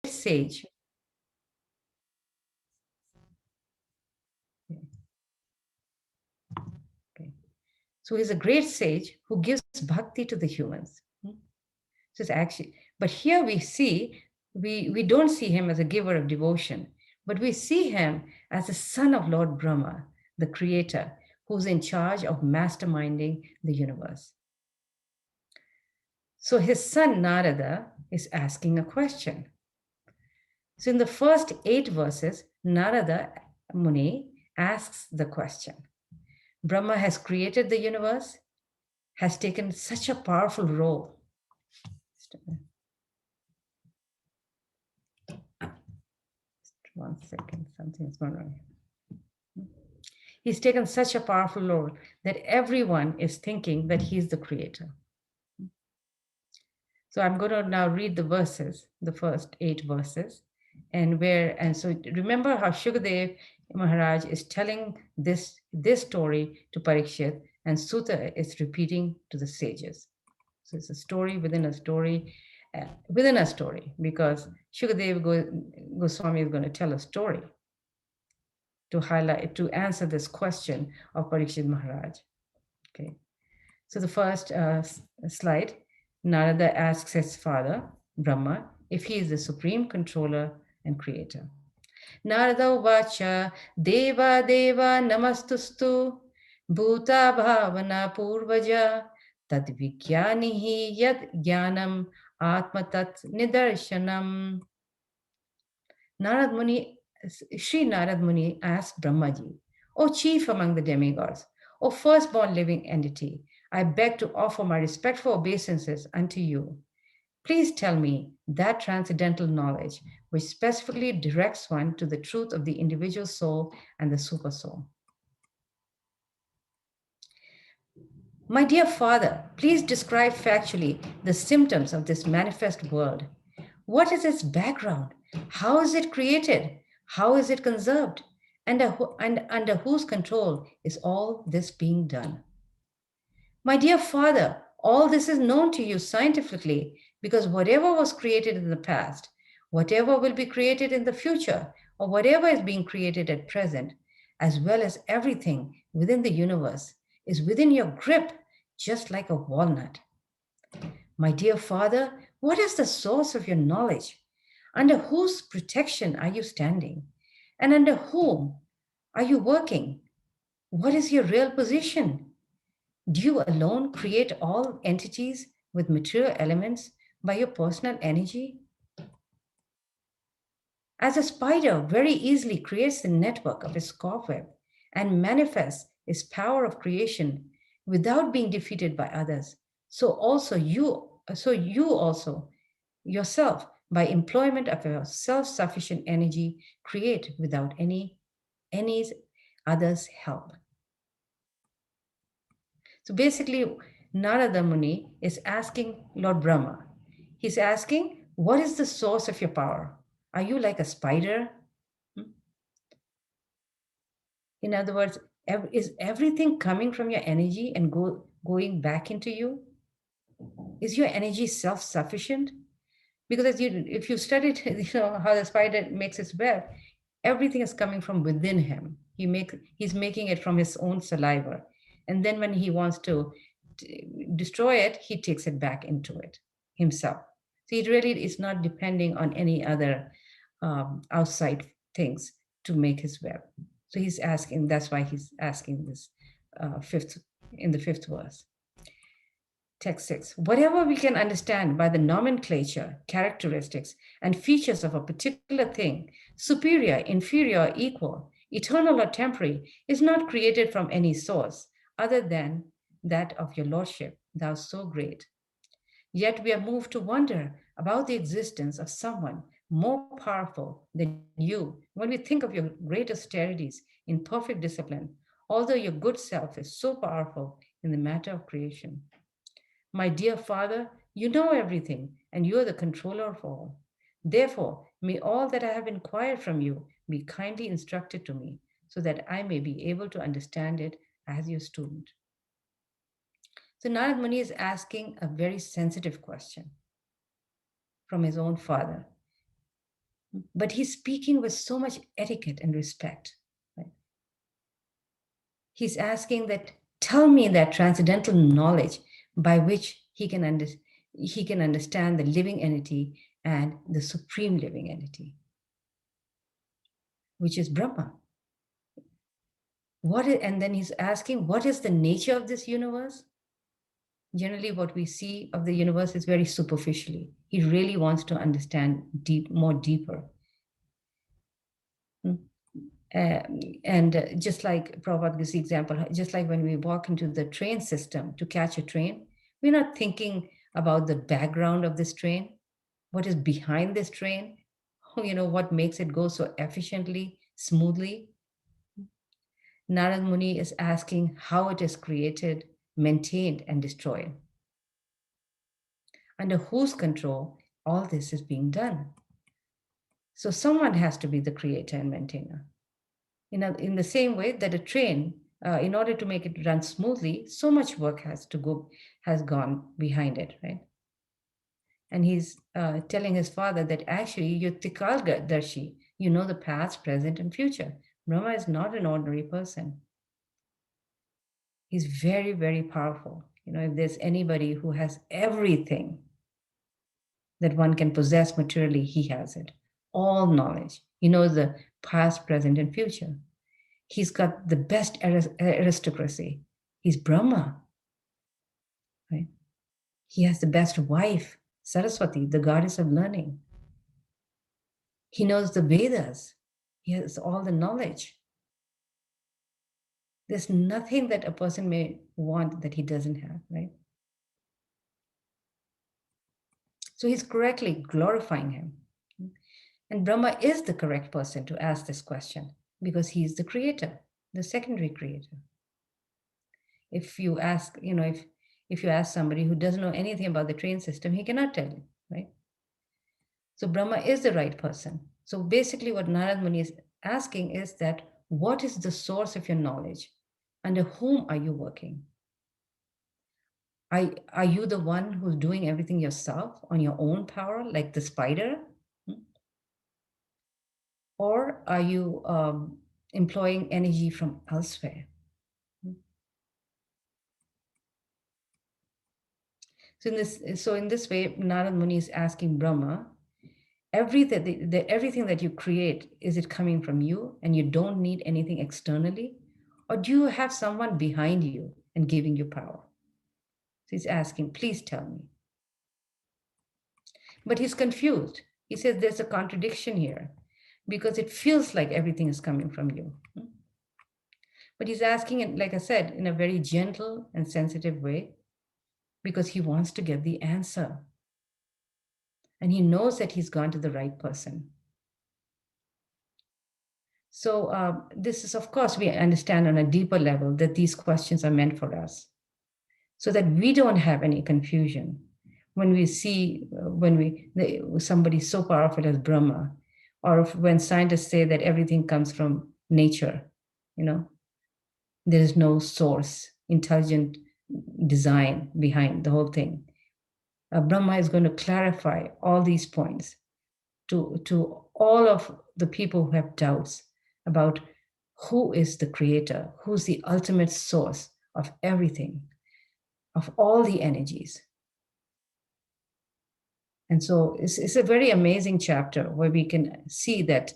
sage. Okay. So he's a great sage who gives bhakti to the humans. So it's actually, but here we see, we don't see him as a giver of devotion, but we see him as the son of Lord Brahma, the creator, who's in charge of masterminding the universe. So his son Narada is asking a question. So in the first 8 verses, Narada Muni asks the question. Brahma has created the universe, has taken such a powerful role. One second, something's going on. He's taken such a powerful role that everyone is thinking that he's the creator. So I'm going to now read the verses, the first 8 verses, and so remember how Shukadev Maharaj is telling this story to Parikshit, and Sutta is repeating to the sages. So it's a story within a story, because Shukadev Goswami is going to tell a story to answer this question of Parikshit Maharaj. Okay, so the first slide, Narada asks his father, Brahma, if he is the supreme controller and creator. Narada uvacha deva deva namastustu bhuta bhavana purvaja tad vigyanihi yad jnanam atmatat nidarshanam. Narad Muni, Sri Narad Muni asked Brahmaji, O chief among the demigods, O firstborn living entity, I beg to offer my respectful obeisances unto you. Please tell me that transcendental knowledge which specifically directs one to the truth of the individual soul and the super soul. My dear father, please describe factually the symptoms of this manifest world. What is its background? How is it created? How is it conserved? And under whose control is all this being done? My dear father, all this is known to you scientifically because whatever was created in the past, whatever will be created in the future, or whatever is being created at present, as well as everything within the universe, is within your grip, just like a walnut. My dear father, what is the source of your knowledge? Under whose protection are you standing? And under whom are you working? What is your real position? Do you alone create all entities with material elements by your personal energy? As a spider very easily creates the network of its cobweb and manifests its power of creation without being defeated by others, so you also yourself, by employment of your self-sufficient energy, create without any other's help. So basically, Narada Muni is asking Lord Brahma, he's asking, what is the source of your power? Are you like a spider? In other words, is everything coming from your energy and going back into you? Is your energy self-sufficient? Because if you studied, how the spider makes its web, everything is coming from within him. He's making it from his own saliva, and then when he wants to destroy it, he takes it back into it himself. So it really is not depending on any other outside things to make his web. So he's asking. That's why he's asking this in the fifth verse. Text 6. Whatever we can understand by the nomenclature, characteristics, and features of a particular thing, superior, inferior, equal, eternal, or temporary, is not created from any source other than that of your Lordship, thou so great. Yet we are moved to wonder about the existence of someone more powerful than you when we think of your great austerities in perfect discipline, although your good self is so powerful in the matter of creation. My dear Father, you know everything, and you are the controller of all. Therefore, may all that I have inquired from you be kindly instructed to me, so that I may be able to understand it as your student. So Narad Muni is asking a very sensitive question from his own father. But he's speaking with so much etiquette and respect. Right? He's asking that, tell me that transcendental knowledge by which he can understand the living entity and the supreme living entity, which is Brahma. And then he's asking, what is the nature of this universe? Generally, what we see of the universe is very superficially. He really wants to understand more deeper. And just like Prabhupada gives the example, just like when we walk into the train system to catch a train, we're not thinking about the background of this train, what is behind this train, what makes it go so efficiently, smoothly. Narad Muni is asking how it is created, maintained, and destroyed. Under whose control all this is being done. So someone has to be the creator and maintainer. In the same way that a train, in order to make it run smoothly, so much work has gone behind it, right? And he's telling his father that actually you're Tikalga Darshi, you know the past, present, and future. Brahma is not an ordinary person. He's very, very powerful. If there's anybody who has everything that one can possess materially, he has it. All knowledge. He knows the past, present, and future. He's got the best aristocracy. He's Brahma, right? He has the best wife, Saraswati, the goddess of learning. He knows the Vedas. He has all the knowledge. There's nothing that a person may want that he doesn't have, right? So he's correctly glorifying him. And Brahma is the correct person to ask this question because he's the creator, the secondary creator. If you ask, if you ask somebody who doesn't know anything about the train system, he cannot tell you, right? So Brahma is the right person. So basically what Narad Muni is asking is that, what is the source of your knowledge? Under whom are you working? Are you the one who's doing everything yourself on your own power, like the spider? Or are you employing energy from elsewhere? So in this way, Narad Muni is asking Brahma, everything that you create, is it coming from you and you don't need anything externally? Or do you have someone behind you and giving you power? So he's asking, please tell me. But he's confused. He says there's a contradiction here because it feels like everything is coming from you. But he's asking it, like I said, in a very gentle and sensitive way because he wants to get the answer. And he knows that he's gone to the right person. So this is, of course, we understand on a deeper level that these questions are meant for us so that we don't have any confusion when we see, somebody so powerful as Brahma, or when scientists say that everything comes from nature, there is no source, intelligent design behind the whole thing. Brahma is going to clarify all these points to all of the people who have doubts about who is the creator, who's the ultimate source of everything, of all the energies. And so it's a very amazing chapter where we can see that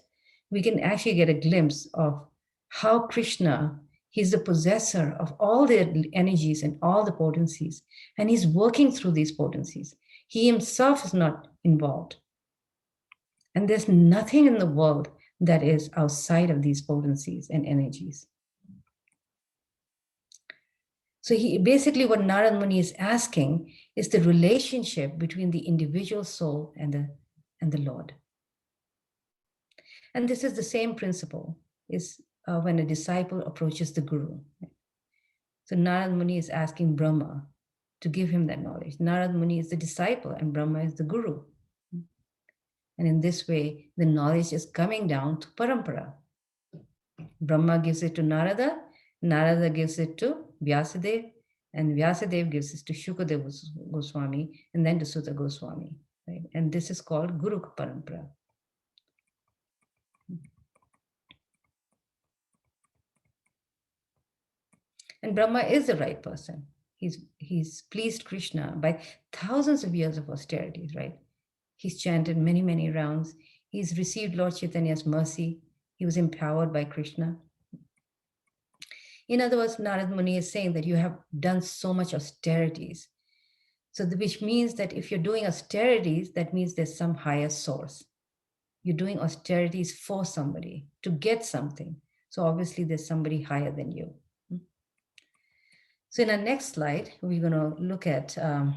we can actually get a glimpse of how Krishna, he's the possessor of all the energies and all the potencies, and he's working through these potencies. He himself is not involved. And there's nothing in the world that is outside of these potencies and energies. So basically what Narad Muni is asking is the relationship between the individual soul and the Lord. And this is the same principle is when a disciple approaches the Guru. So Narad Muni is asking Brahma to give him that knowledge. Narad Muni is the disciple and Brahma is the Guru. And in this way, the knowledge is coming down to parampara. Brahma gives it to Narada, Narada gives it to Vyasadeva, and Vyasadeva gives it to Shukadeva Goswami, and then to Sutta Goswami. Right? And this is called Guru Parampara. And Brahma is the right person. He's pleased Krishna by thousands of years of austerities, right? He's chanted many, many rounds. He's received Lord Chaitanya's mercy. He was empowered by Krishna. In other words, Narad Muni is saying that you have done so much austerities. So, which means that if you're doing austerities, that means there's some higher source. You're doing austerities for somebody to get something. So, obviously, there's somebody higher than you. So, in our next slide, we're going to look at a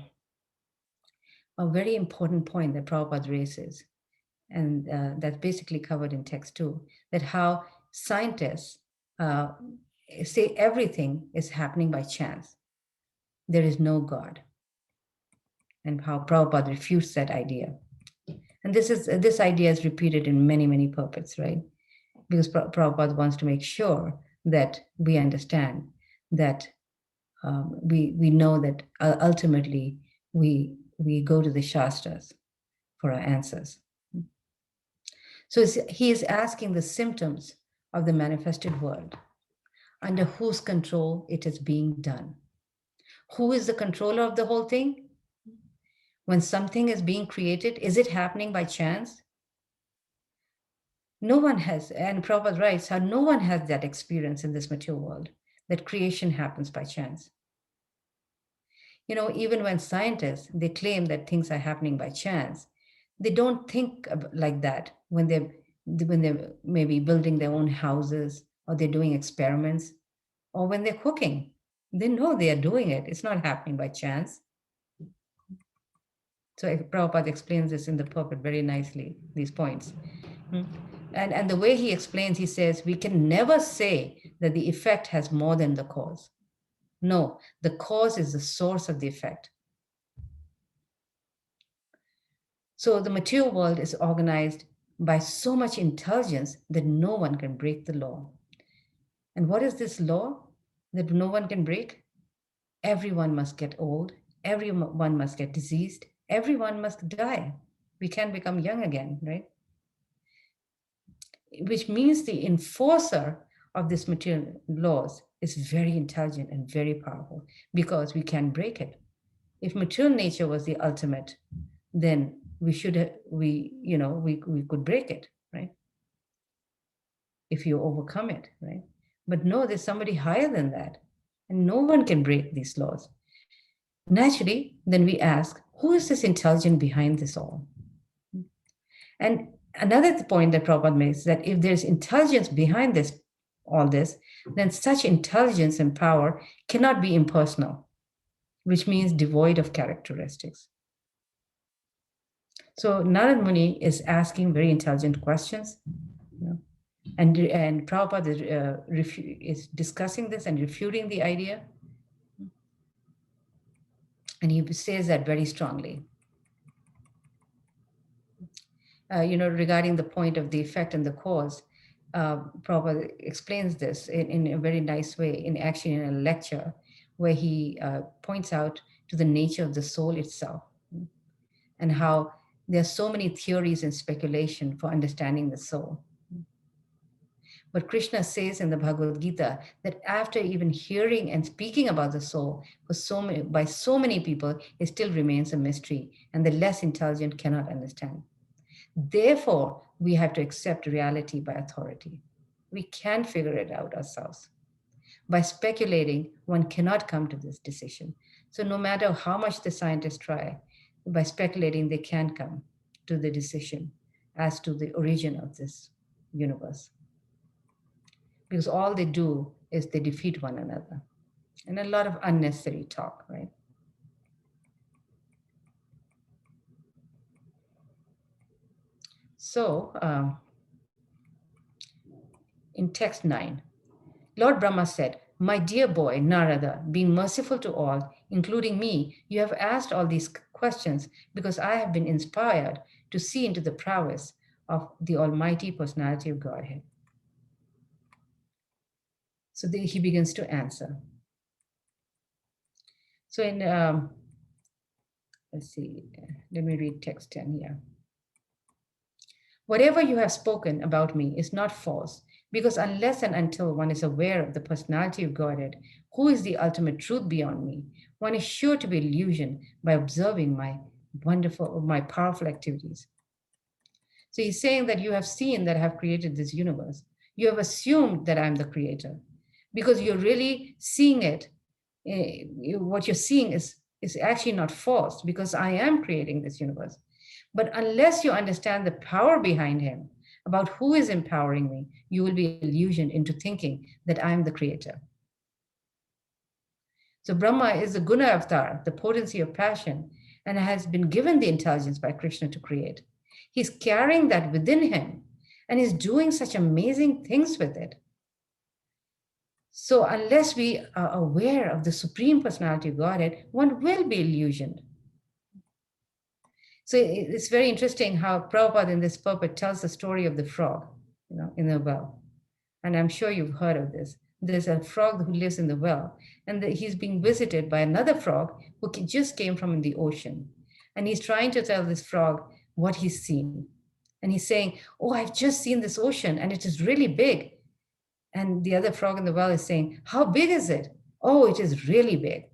very important point that Prabhupada raises. And that's basically covered in text too, that how scientists say everything is happening by chance. There is no God. And how Prabhupada refutes that idea. And this idea is repeated in many, many purports, right? Because Prabhupada wants to make sure that we understand that we know that ultimately we go to the Shastras for our answers. So he is asking the symptoms of the manifested world, under whose control it is being done. Who is the controller of the whole thing? When something is being created, is it happening by chance? No one has, and Prabhupada writes how no one has that experience in this material world, that creation happens by chance. Even when scientists, they claim that things are happening by chance, they don't think like that when they're maybe building their own houses, or they're doing experiments, or when they're cooking. They know they are doing it. It's not happening by chance. So Prabhupada explains this in the purport very nicely, these points. And the way he explains, he says, we can never say that the effect has more than the cause. No, the cause is the source of the effect. So the material world is organized by so much intelligence that no one can break the law. And what is this law that no one can break? Everyone must get old. Everyone must get diseased. Everyone must die. We can't become young again, right? Which means the enforcer of this material laws is very intelligent and very powerful, because we can break it. If material nature was the ultimate, then we could break it, right? If you overcome it, right? But no, there's somebody higher than that, and no one can break these laws. Naturally, then we ask, who is this intelligent behind this all? And another point that Prabhupada makes is that if there's intelligence behind all this, then such intelligence and power cannot be impersonal, which means devoid of characteristics. So Narad Muni is asking very intelligent questions, and Prabhupada is discussing this and refuting the idea. And he says that very strongly. Regarding the point of the effect and the cause, Prabhupada explains this in a very nice way, in a lecture where he points out to the nature of the soul itself, and how there are so many theories and speculation for understanding the soul. But Krishna says in the Bhagavad Gita that after even hearing and speaking about the soul by so many people, it still remains a mystery, and the less intelligent cannot understand. Therefore, we have to accept reality by authority. We can't figure it out ourselves. By speculating, one cannot come to this decision. So no matter how much the scientists try, by speculating, they can't come to the decision as to the origin of this universe. Because all they do is they defeat one another. And a lot of unnecessary talk, right? So, in text 9, Lord Brahma said, "My dear boy, Narada, being merciful to all, including me, you have asked all these questions because I have been inspired to see into the prowess of the Almighty Personality of Godhead." So he begins to answer. So let's see, let me read text 10 here. "Whatever you have spoken about me is not false, Because unless and until one is aware of the personality of Godhead, who is the ultimate truth beyond me, one is sure to be illusioned by observing my powerful activities. So he's saying that you have seen that I have created this universe. You have assumed that I'm the creator because you're really seeing it. What you're seeing is actually not false because I am creating this universe. But unless you understand the power behind him, about who is empowering me, you will be illusioned into thinking that I am the creator. So Brahma is the guna avatar, the potency of passion, and has been given the intelligence by Krishna to create. He's carrying that within him and is doing such amazing things with it. So unless we are aware of the Supreme Personality of Godhead, one will be illusioned. So it's very interesting how Prabhupada in this purport tells the story of the frog, in the well. And I'm sure you've heard of this. There's a frog who lives in the well, and he's being visited by another frog who just came from the ocean. And he's trying to tell this frog what he's seen. And he's saying, "Oh, I've just seen this ocean, and it is really big." And the other frog in the well is saying, "How big is it?" "Oh, it is really big."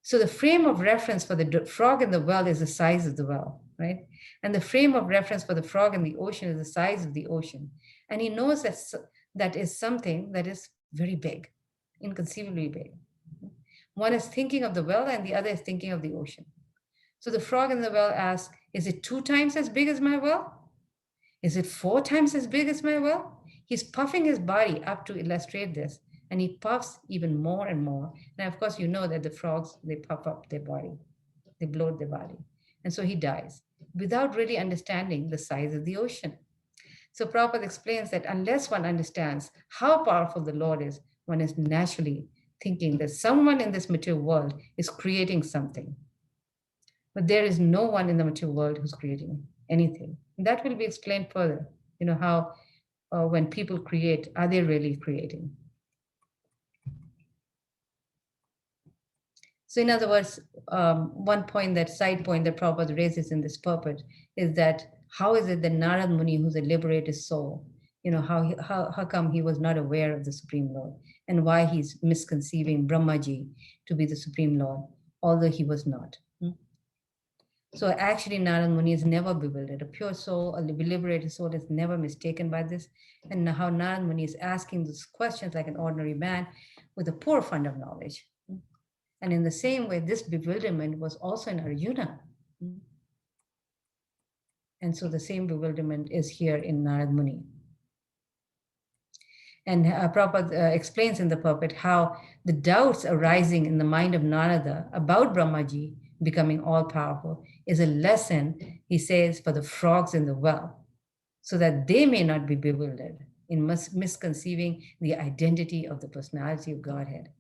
So the frame of reference for the frog in the well is the size of the well, right? And the frame of reference for the frog in the ocean is the size of the ocean. And he knows that that is something that is very big, inconceivably big. One is thinking of the well and the other is thinking of the ocean. So the frog in the well asks, "Is it 2 times as big as my well? Is it 4 times as big as my well?" He's puffing his body up to illustrate this, and he puffs even more and more. Now, of course, you know that the frogs, they puff up their body, they bloat their body. And so he dies without really understanding the size of the ocean. So Prabhupada explains that unless one understands how powerful the Lord is, one is naturally thinking that someone in this material world is creating something. But there is no one in the material world who's creating anything. And that will be explained further, how when people create, are they really creating? So in other words, one side point that Prabhupada raises in this purport is that how is it that Narad Muni, who's a liberated soul, how come he was not aware of the Supreme Lord and why he's misconceiving Brahmaji to be the Supreme Lord, although he was not. So actually Narad Muni is never bewildered. A pure soul, a liberated soul is never mistaken by this. And how Narad Muni is asking these questions like an ordinary man with a poor fund of knowledge. And in the same way, this bewilderment was also in Arjuna. And so the same bewilderment is here in Narad Muni. And Prabhupada explains in the purport how the doubts arising in the mind of Narada about Brahmaji becoming all-powerful is a lesson, he says, for the frogs in the well, so that they may not be bewildered in misconceiving the identity of the personality of Godhead.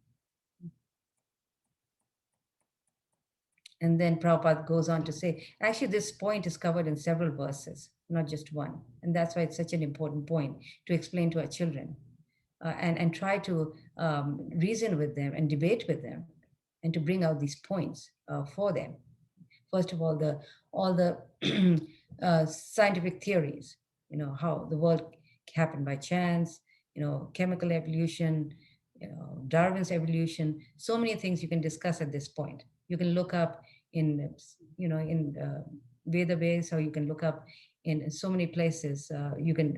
And then Prabhupada goes on to say, actually, this point is covered in several verses, not just one. And that's why it's such an important point to explain to our children and try to reason with them and debate with them and to bring out these points for them. First of all, all the scientific theories, how the world happened by chance, chemical evolution, Darwin's evolution, so many things you can discuss at this point. You can look up in Veda base, or you can look up in so many places. You can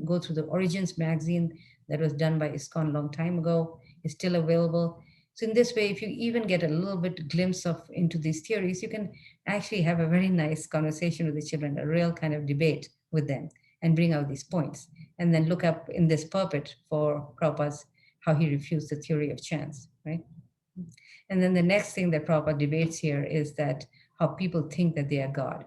go through the Origins magazine that was done by ISKCON a long time ago. It's still available. So in this way, if you even get a little bit glimpse into these theories, you can actually have a very nice conversation with the children, a real kind of debate with them, and bring out these points. And then look up in this purport for Prabhupada's how he refused the theory of chance, right? And then the next thing that Prabhupada debates here is that how people think that they are God.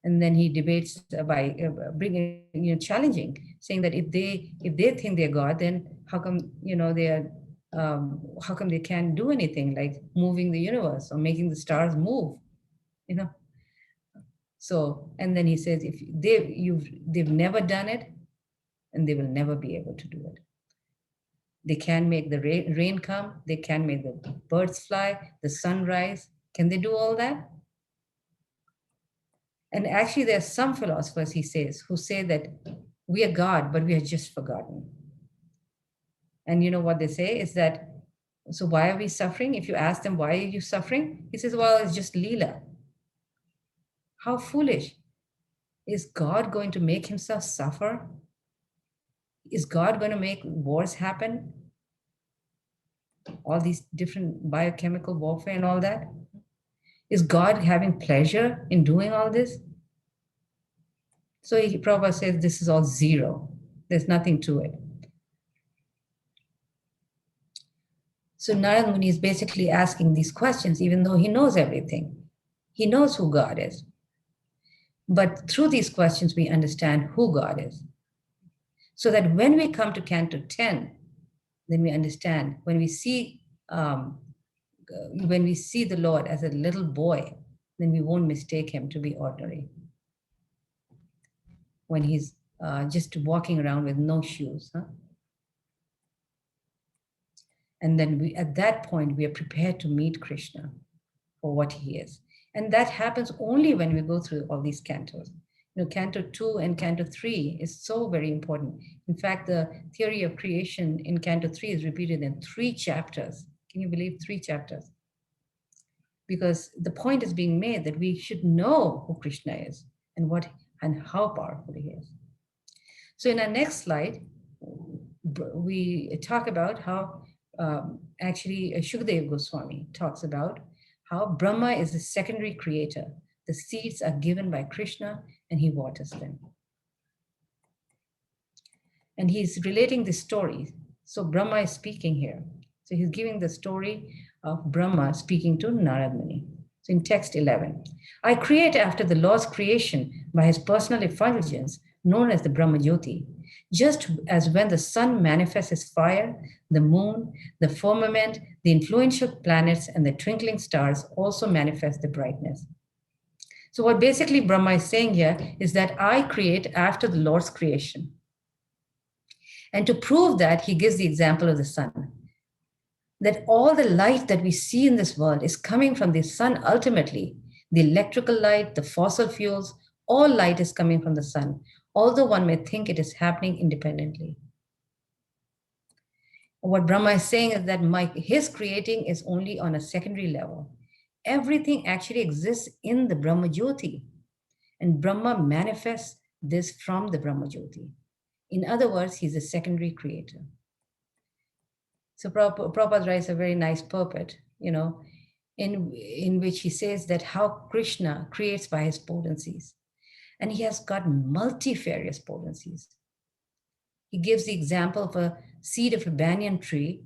And then he debates by bringing, challenging, saying that if they think they're God, then how come, they are, how come they can't do anything like moving the universe or making the stars move, So, and then he says, if they've never done it, and they will never be able to do it. They can make the rain come. They can make the birds fly, the sun rise. Can they do all that? And actually, there are some philosophers, he says, who say that we are God, but we are just forgotten. And you know what they say is that, so why are we suffering? If you ask them, why are you suffering? He says, well, it's just Leela. How foolish. Is God going to make himself suffer? Is God going to make wars happen? All these different biochemical warfare and all that? Is God having pleasure in doing all this? So Prabhupada says this is all zero. There's nothing to it. So Narad Muni is basically asking these questions, even though he knows everything. He knows who God is. But through these questions, we understand who God is. So that when we come to Canto 10, then we understand when we see the Lord as a little boy, then we won't mistake him to be ordinary. When he's just walking around with no shoes. And then at that point, we are prepared to meet Krishna for what he is. And that happens only when we go through all these cantos. Canto 2 and Canto 3 is so very important. In fact, the theory of creation in Canto 3 is repeated in 3 chapters. Can you believe 3 chapters? Because the point is being made that we should know who Krishna is and how powerful he is. So in our next slide, we talk about how actually Shukadeva Goswami talks about how Brahma is the secondary creator. The seeds are given by Krishna and he waters them. And he's relating this story. So Brahma is speaking here. So he's giving the story of Brahma speaking to Narad Muni. So in text 11, I create after the Lord's creation by his personal effulgence, known as the Brahma Jyoti. Just as when the sun manifests his fire, the moon, the firmament, the influential planets, and the twinkling stars also manifest the brightness. So what basically Brahma is saying here is that I create after the Lord's creation. And to prove that, he gives the example of the sun. That all the light that we see in this world is coming from the sun ultimately. The electrical light, the fossil fuels, all light is coming from the sun, although one may think it is happening independently. What Brahma is saying is that his creating is only on a secondary level. Everything actually exists in the Brahma Jyoti, and Brahma manifests this from the Brahma Jyoti. In other words, he's a secondary creator. So Prabhupada writes a very nice purport, in which he says that how Krishna creates by his potencies. And he has got multifarious potencies. He gives the example of a seed of a banyan tree,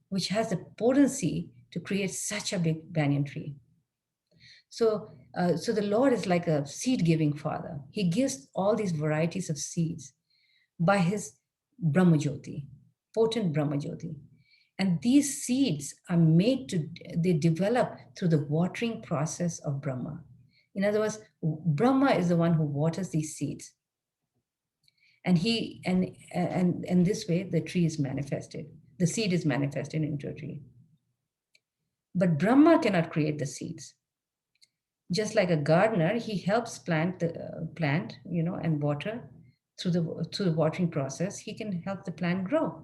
which has the potency to create such a big banyan tree. So the Lord is like a seed-giving father. He gives all these varieties of seeds by his Brahma Jyoti, potent Brahma Jyoti. And these seeds are they develop through the watering process of Brahma. In other words, Brahma is the one who waters these seeds. And this way, the tree is manifested. The seed is manifested into a tree. But Brahma cannot create the seeds. Just like a gardener, he helps plant and water through the watering process. He can help the plant grow.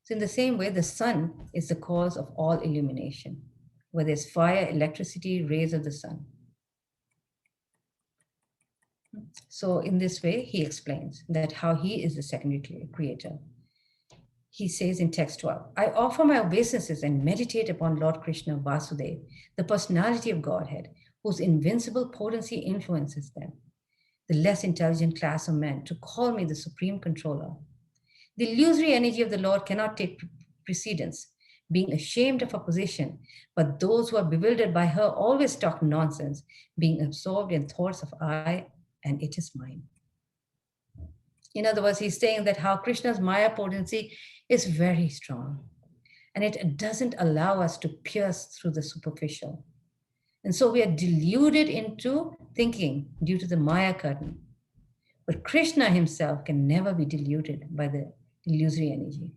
So in the same way, the sun is the cause of all illumination, where there's fire, electricity, rays of the sun. So in this way, he explains that how he is the secondary creator. He says in text 12, I offer my obeisances and meditate upon Lord Krishna Vasudeva, the personality of Godhead, whose invincible potency influences them, the less intelligent class of men, to call me the supreme controller. The illusory energy of the Lord cannot take precedence, being ashamed of her position, but those who are bewildered by her always talk nonsense, being absorbed in thoughts of I and it is mine. In other words, he's saying that how Krishna's Maya potency is very strong, and it doesn't allow us to pierce through the superficial. And so we are deluded into thinking due to the Maya curtain. But Krishna himself can never be deluded by the illusory energy.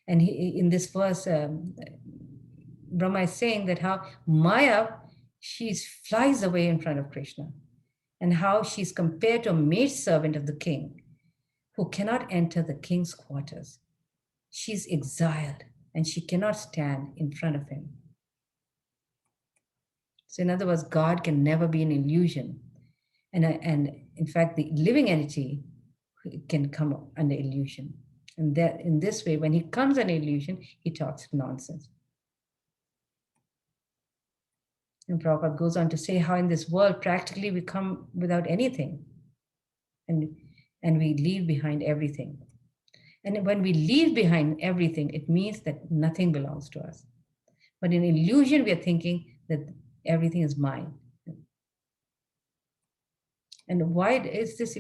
And in this verse, Brahma is saying that how Maya, she flies away in front of Krishna, and how she's compared to a maidservant of the king who cannot enter the king's quarters. She's exiled and she cannot stand in front of him. So, in other words, God can never be an illusion. And in fact, the living entity can come under illusion. And that in this way, when he comes under illusion, he talks nonsense. And Prabhupada goes on to say how in this world, practically we come without anything. And we leave behind everything. And when we leave behind everything, it means that nothing belongs to us. But in illusion, we are thinking that everything is mine. And why is this?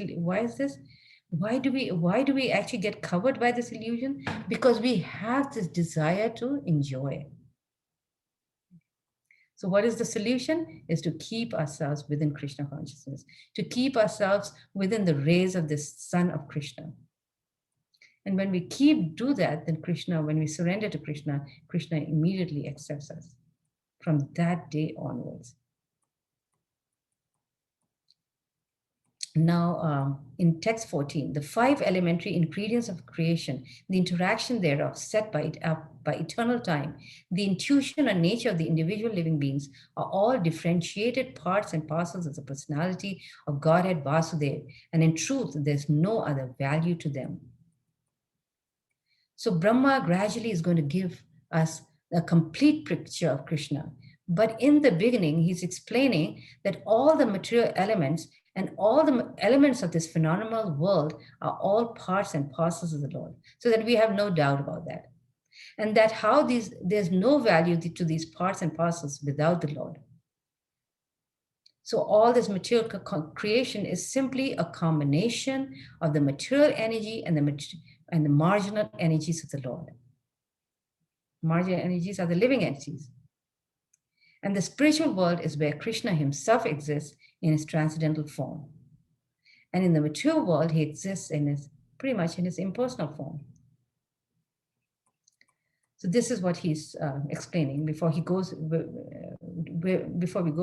Why do we actually get covered by this illusion? Because we have this desire to enjoy. So what is the solution? Is to keep ourselves within Krishna consciousness, to keep ourselves within the rays of this sun of Krishna. And when we do that, then Krishna, when we surrender to Krishna, Krishna immediately accepts us from that day onwards. Now, in text 14, the 5 elementary ingredients of creation, the interaction thereof set by eternal time, the intuition and nature of the individual living beings are all differentiated parts and parcels of the personality of Godhead Vasudeva. And in truth, there's no other value to them. So Brahma gradually is going to give us a complete picture of Krishna. But in the beginning, he's explaining that all the material elements and all the elements of this phenomenal world are all parts and parcels of the Lord, so that we have no doubt about that. And that how there's no value to these parts and parcels without the Lord. So all this material creation is simply a combination of the material energy and the marginal energies of the Lord. Marginal energies are the living entities. And the spiritual world is where Krishna himself exists in his transcendental form. And in the mature world, he exists pretty much in his impersonal form. So this is what he's explaining before we go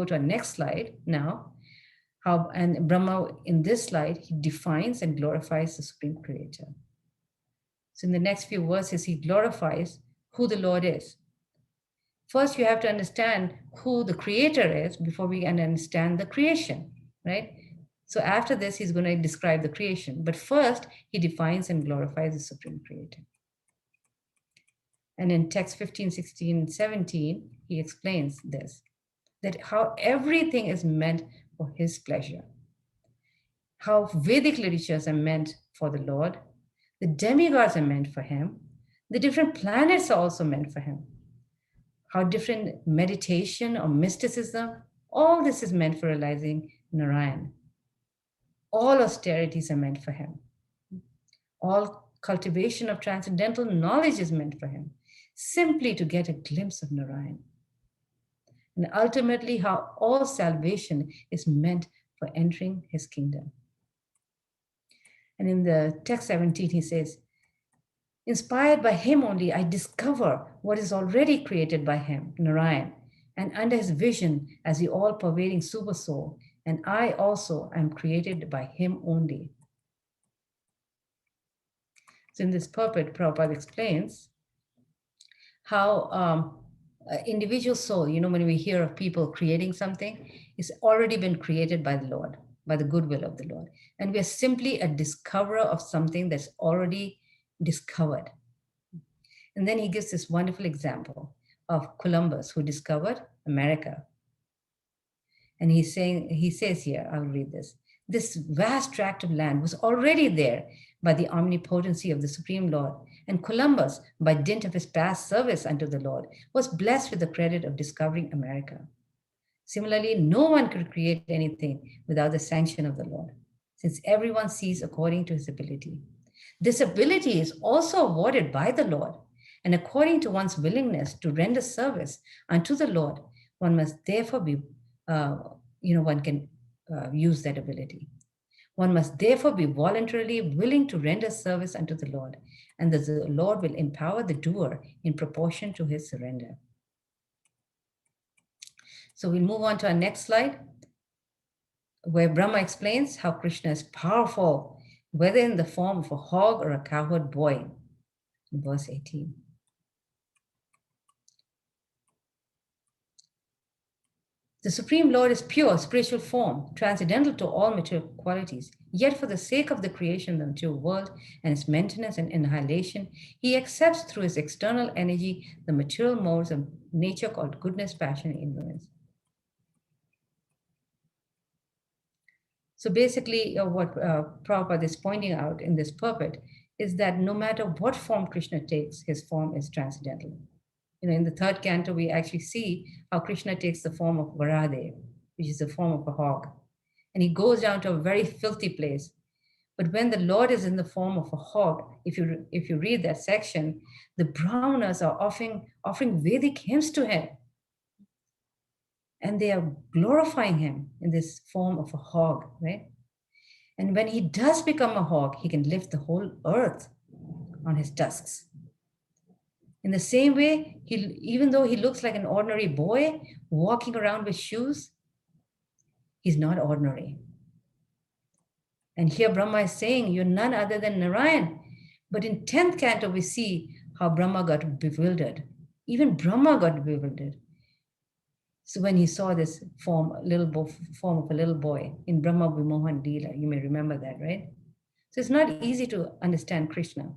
to our next slide now. And Brahma, in this slide, he defines and glorifies the Supreme Creator. So in the next few verses, he glorifies who the Lord is. First, you have to understand who the Creator is before we can understand the creation, right? So after this, he's going to describe the creation. But first, he defines and glorifies the Supreme Creator. And in text 15, 16, 17, he explains this, that how everything is meant for his pleasure. How Vedic literatures are meant for the Lord. The demigods are meant for him. The different planets are also meant for him. How different meditation or mysticism, all this is meant for realizing Narayan. All austerities are meant for him. All cultivation of transcendental knowledge is meant for him, simply to get a glimpse of Narayan. And ultimately, how all salvation is meant for entering his kingdom. And in the text 17, he says, inspired by him only, I discover what is already created by him, Narayan, and under his vision as the all-pervading super soul, and I also am created by him only. So in this purport, Prabhupada explains how individual soul, when we hear of people creating something, it's already been created by the Lord, by the goodwill of the Lord. And we are simply a discoverer of something that's already discovered. And then he gives this wonderful example of Columbus, who discovered America. And he says here, I'll read this. This vast tract of land was already there by the omnipotency of the Supreme Lord. And Columbus, by dint of his past service unto the Lord, was blessed with the credit of discovering America. Similarly, no one could create anything without the sanction of the Lord, since everyone sees according to his ability. This ability is also awarded by the Lord, and according to one's willingness to render service unto the Lord, one must therefore be, one can use that ability. One must therefore be voluntarily willing to render service unto the Lord, and that the Lord will empower the doer in proportion to his surrender. So we'll move on to our next slide, where Brahma explains how Krishna is powerful, whether in the form of a hog or a cowherd boy, in verse 18. The Supreme Lord is pure, spiritual form, transcendental to all material qualities. Yet, for the sake of the creation of the material world and its maintenance and annihilation, he accepts through his external energy the material modes of nature called goodness, passion, and ignorance. So basically, what Prabhupada is pointing out in this purport is that no matter what form Krishna takes, his form is transcendental. In the third canto, we actually see how Krishna takes the form of Varahadev, which is the form of a hog. And he goes down to a very filthy place. But when the Lord is in the form of a hog, if you read that section, the Brahmanas are offering Vedic hymns to him. And they are glorifying him in this form of a hog, right? And when he does become a hog, he can lift the whole earth on his tusks. In the same way, even though he looks like an ordinary boy walking around with shoes, he's not ordinary. And here Brahma is saying, you're none other than Narayan. But in 10th canto, we see how Brahma got bewildered. Even Brahma got bewildered. So when he saw this form of a little boy in Brahma Vimohan Leela, you may remember that, right? So it's not easy to understand Krishna.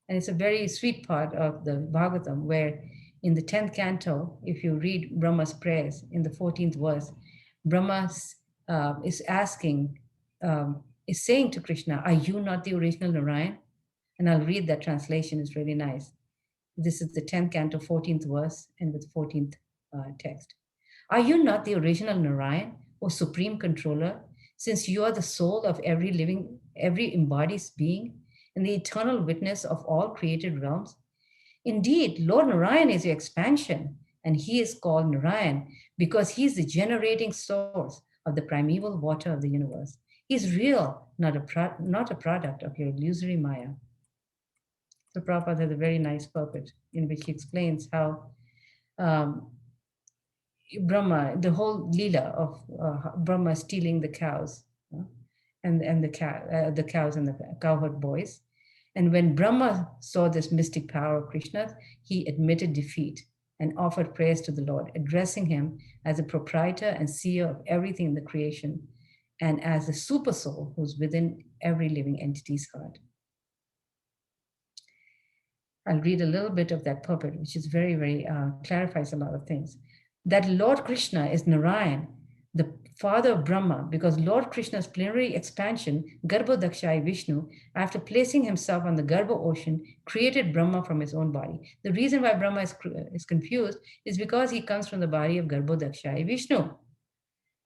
And it's a very sweet part of the Bhagavatam, where in the 10th canto, if you read Brahma's prayers in the 14th verse, Brahma is saying to Krishna, are you not the original Narayan? And I'll read that translation, it's really nice. This is the 10th canto, 14th verse, and with 14th text. Are you not the original Narayan, O Supreme Controller, since you are the soul of every embodied being, and the eternal witness of all created realms? Indeed, Lord Narayan is your expansion, and he is called Narayan because he is the generating source of the primeval water of the universe. He is real, not a product of your illusory Maya. So Prabhupada has a very nice purport in which he explains how Brahma, the whole Leela of Brahma stealing the cows, and the cows and the cowherd boys. And when Brahma saw this mystic power of Krishna, he admitted defeat and offered prayers to the Lord, addressing him as a proprietor and seer of everything in the creation, and as the super soul who's within every living entity's heart. I'll read a little bit of that purport, which is very, very clarifies a lot of things. That Lord Krishna is Narayan, the father of Brahma, because Lord Krishna's plenary expansion, Garbhodakshai Vishnu, after placing himself on the Garbha ocean, created Brahma from his own body. The reason why Brahma is confused is because he comes from the body of Garbhodakshai Vishnu.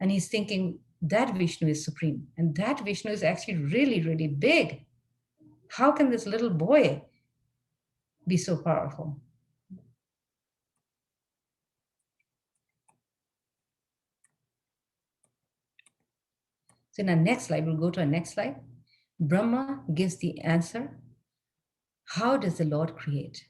And he's thinking that Vishnu is supreme. And that Vishnu is actually really, really big. How can this little boy be so powerful? So in our next slide, we'll go to our next slide. Brahma gives the answer. How does the Lord create?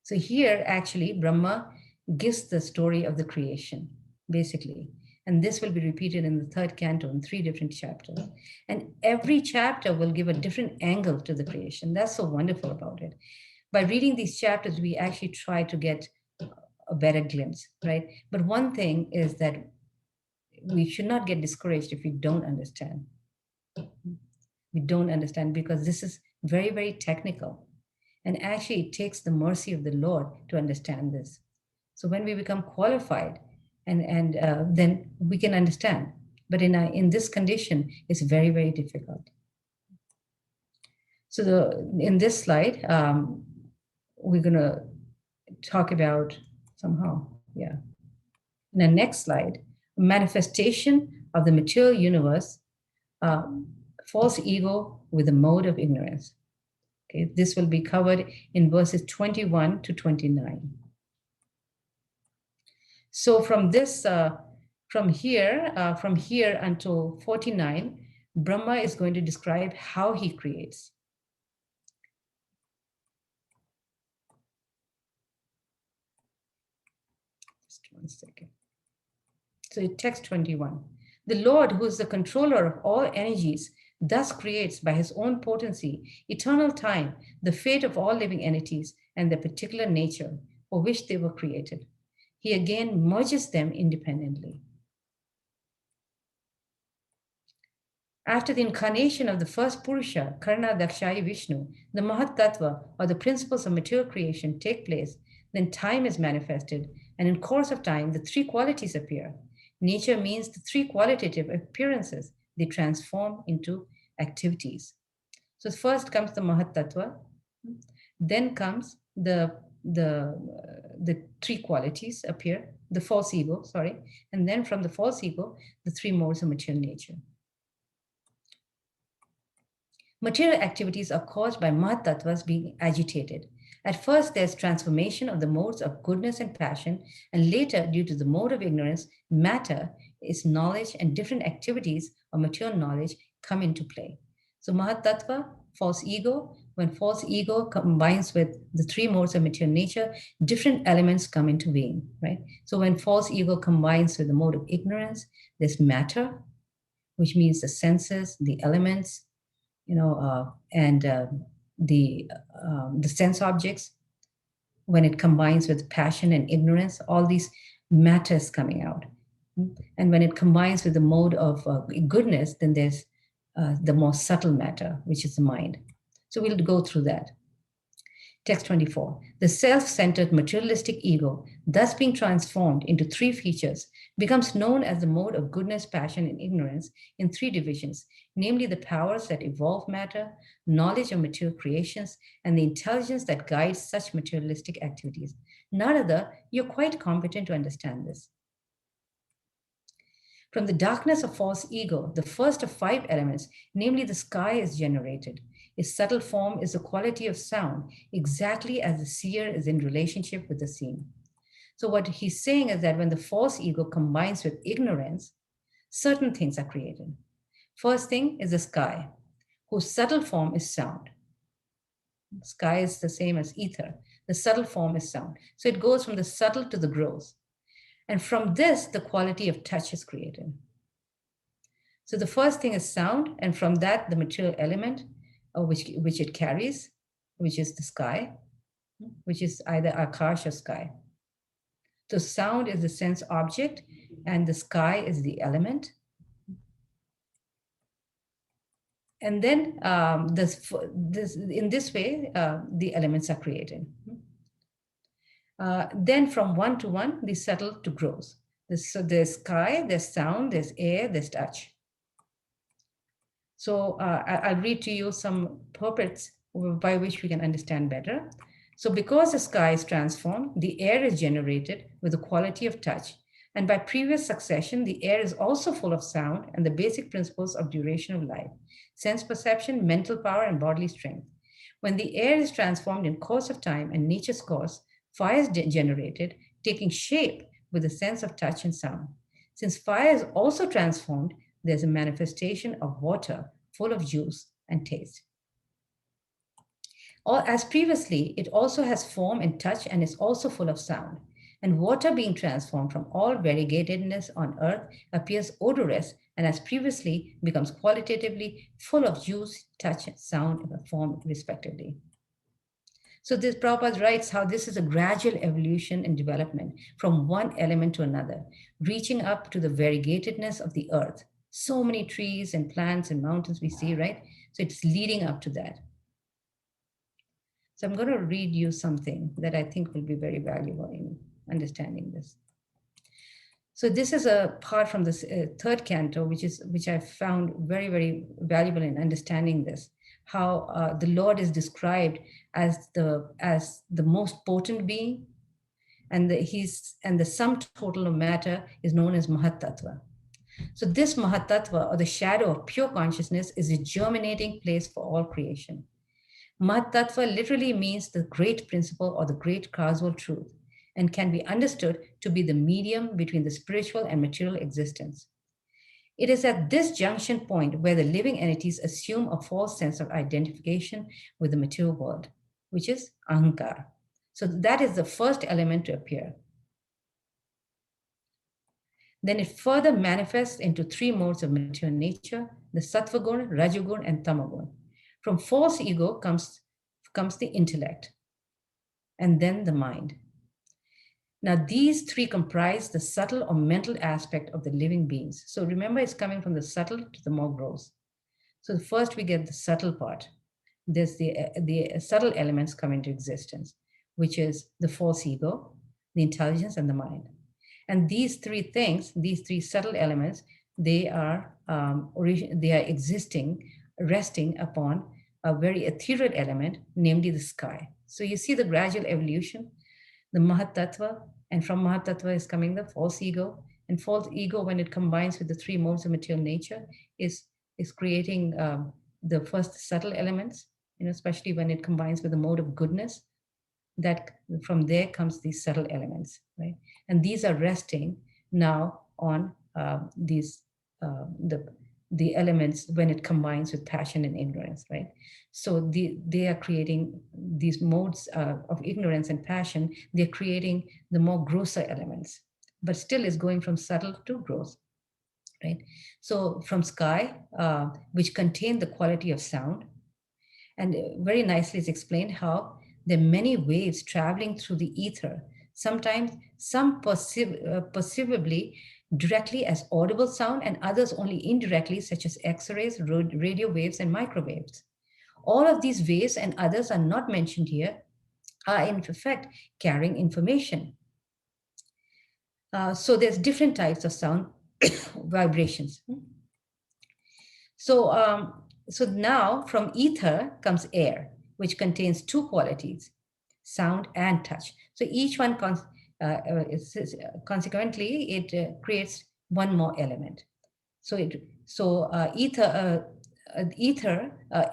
So here, actually, Brahma gives the story of the creation, basically. And this will be repeated in the third canto in 3 different chapters. And every chapter will give a different angle to the creation. That's so wonderful about it. By reading these chapters, we actually try to get a better glimpse, right? But one thing is that we should not get discouraged if we don't understand. We don't understand because this is very, very technical. And actually, it takes the mercy of the Lord to understand this. So when we become qualified, and then we can understand. But in this condition, it's very, very difficult. So in this slide, we're going to talk about somehow, yeah. In the next slide, manifestation of the material universe, false ego with the mode of ignorance. Okay, this will be covered in verses 21 to 29. So from this, from here until 49, Brahma is going to describe how he creates. Just one second. So text 21. The Lord, who is the controller of all energies, thus creates by his own potency eternal time, the fate of all living entities, and their particular nature for which they were created. He again merges them independently. After the incarnation of the first Purusha, Karna Dakshayi Vishnu, the Mahat Tattva, or the principles of material creation, take place, then time is manifested, and in course of time, the three qualities appear. Nature means the three qualitative appearances. They transform into activities. So first comes the Mahat Tattva, then comes the three qualities appear, the false ego, sorry, and then from the false ego, the three modes of material nature. Material activities are caused by Mahat Tattvas being agitated. At first, there's transformation of the modes of goodness and passion, and later, due to the mode of ignorance, matter is knowledge, and different activities of material knowledge come into play. So Mahat Tattva, false ego, when false ego combines with the three modes of material nature, different elements come into being, right? So when false ego combines with the mode of ignorance, there's matter, which means the senses, the elements, and the sense objects. When it combines with passion and ignorance, all these matters coming out. And when it combines with the mode of goodness, then there's the more subtle matter, which is the mind. So we'll go through that. Text 24. The self-centered materialistic ego, thus being transformed into three features, becomes known as the mode of goodness, passion, and ignorance in three divisions, namely the powers that evolve matter, knowledge of material creations, and the intelligence that guides such materialistic activities. Narada, you're quite competent to understand this. From the darkness of false ego, the first of five elements, namely the sky, is generated. Its subtle form is the quality of sound, exactly as the seer is in relationship with the seen. So what he's saying is that when the false ego combines with ignorance, certain things are created. First thing is the sky, whose subtle form is sound. Sky is the same as ether. The subtle form is sound. So it goes from the subtle to the gross. And from this, the quality of touch is created. So the first thing is sound, and from that, the material element which it carries, which is the sky, which is either akash or sky. So sound is the sense object, and the sky is the element. And then in this way, the elements are created. Then from one to one, they settle to gross. So there's sky, there's sound, there's air, there's touch. So I'll read to you some purports by which we can understand better. So because the sky is transformed, the air is generated with the quality of touch. And by previous succession, the air is also full of sound and the basic principles of duration of life, sense perception, mental power, and bodily strength. When the air is transformed in course of time and nature's course, fire is generated, taking shape with the sense of touch and sound. Since fire is also transformed, there's a manifestation of water full of juice and taste. Or as previously, it also has form and touch and is also full of sound. And water being transformed from all variegatedness on earth appears odorous and as previously becomes qualitatively full of juice, touch, sound, and form respectively. So this Prabhupada writes how this is a gradual evolution and development from one element to another, reaching up to the variegatedness of the earth. So many trees and plants and mountains we see, right? So it's leading up to that. So I'm going to read you something that I think will be very valuable in understanding this. So this is a part from this third canto, which I found very, very valuable in understanding this. How the Lord is described as the most potent being, and the sum total of matter is known as Mahat Tattva. So this Mahat Tattva, or the shadow of pure consciousness, is a germinating place for all creation. Mahat Tattva literally means the great principle or the great causal truth, and can be understood to be the medium between the spiritual and material existence. It is at this junction point where the living entities assume a false sense of identification with the material world, which is ahankar. So that is the first element to appear. Then it further manifests into three modes of material nature, the sattva guna, rajagun, and tamagun. From false ego comes the intellect, and then the mind. Now, these three comprise the subtle or mental aspect of the living beings. So remember, it's coming from the subtle to the more gross. So first we get the subtle part. There's the subtle elements come into existence, which is the false ego, the intelligence, and the mind. And these three things, these three subtle elements, they are they are existing, resting upon a very ethereal element, namely the sky. So you see the gradual evolution, the Mahat Tattva, and from Mahat Tattva is coming the false ego. And false ego, when it combines with the three modes of material nature, is creating the first subtle elements, especially when it combines with the mode of goodness. That from there comes these subtle elements, right? And these are resting now on these the elements when it combines with passion and ignorance, right? So they are creating these modes of ignorance and passion. They're creating the more grosser elements, but still is going from subtle to gross, right? So from sky, which contain the quality of sound, and very nicely is explained how there are many waves traveling through the ether, sometimes some perceivably directly as audible sound and others only indirectly, such as X-rays, radio waves, and microwaves. All of these waves and others are not mentioned here, are in fact carrying information. So there's different types of sound vibrations. So now from ether comes air, which contains two qualities, sound and touch. So each one, consequently, it creates one more element.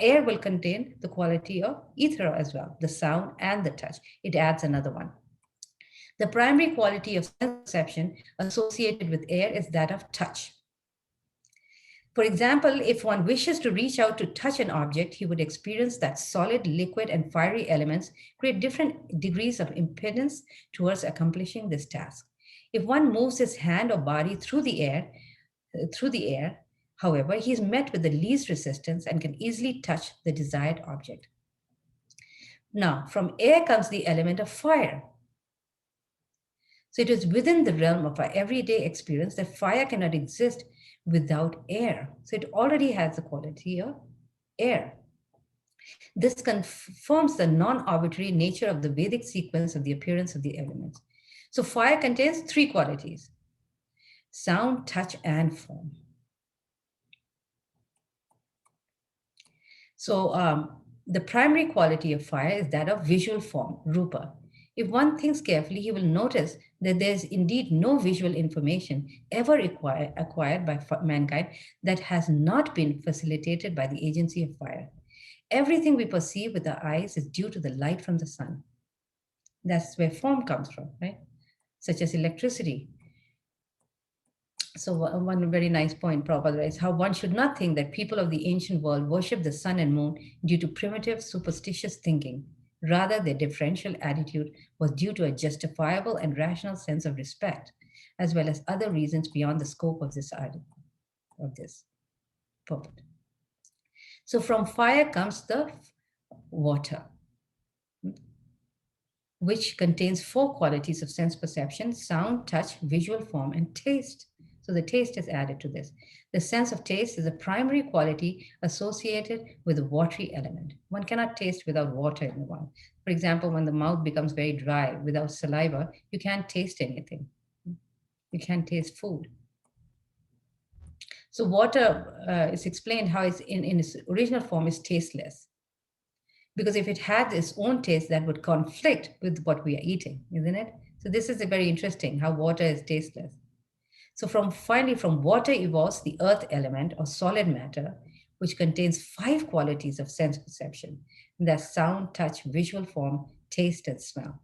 Air will contain the quality of ether as well, the sound and the touch. It adds another one. The primary quality of sense perception associated with air is that of touch. For example, if one wishes to reach out to touch an object, he would experience that solid, liquid, and fiery elements create different degrees of impedance towards accomplishing this task. If one moves his hand or body through the air, however, he is met with the least resistance and can easily touch the desired object. Now, from air comes the element of fire. So it is within the realm of our everyday experience that fire cannot exist without air. So it already has the quality of air. This confirms the non-arbitrary nature of the Vedic sequence of the appearance of the elements. So fire contains three qualities: sound, touch, and form. So the primary quality of fire is that of visual form, rupa. If one thinks carefully, he will notice that there is indeed no visual information ever acquired by mankind that has not been facilitated by the agency of fire. Everything we perceive with our eyes is due to the light from the sun. That's where form comes from, right? Such as electricity. So one very nice point Prabhupada writes, how one should not think that people of the ancient world worship the sun and moon due to primitive superstitious thinking. Rather, their differential attitude was due to a justifiable and rational sense of respect, as well as other reasons beyond the scope of this purport. So from fire comes the water, which contains four qualities of sense perception: sound, touch, visual form, and taste. So the taste is added to this. The sense of taste is a primary quality associated with the watery element. One cannot taste without water in the mouth. For example, when the mouth becomes very dry without saliva, you can't taste anything. You can't taste food. So water is explained how it's in its original form is tasteless. Because if it had its own taste, that would conflict with what we are eating, isn't it? So this is very interesting, how water is tasteless. So finally, from water evolves the earth element or solid matter, which contains five qualities of sense perception. And that's sound, touch, visual form, taste, and smell.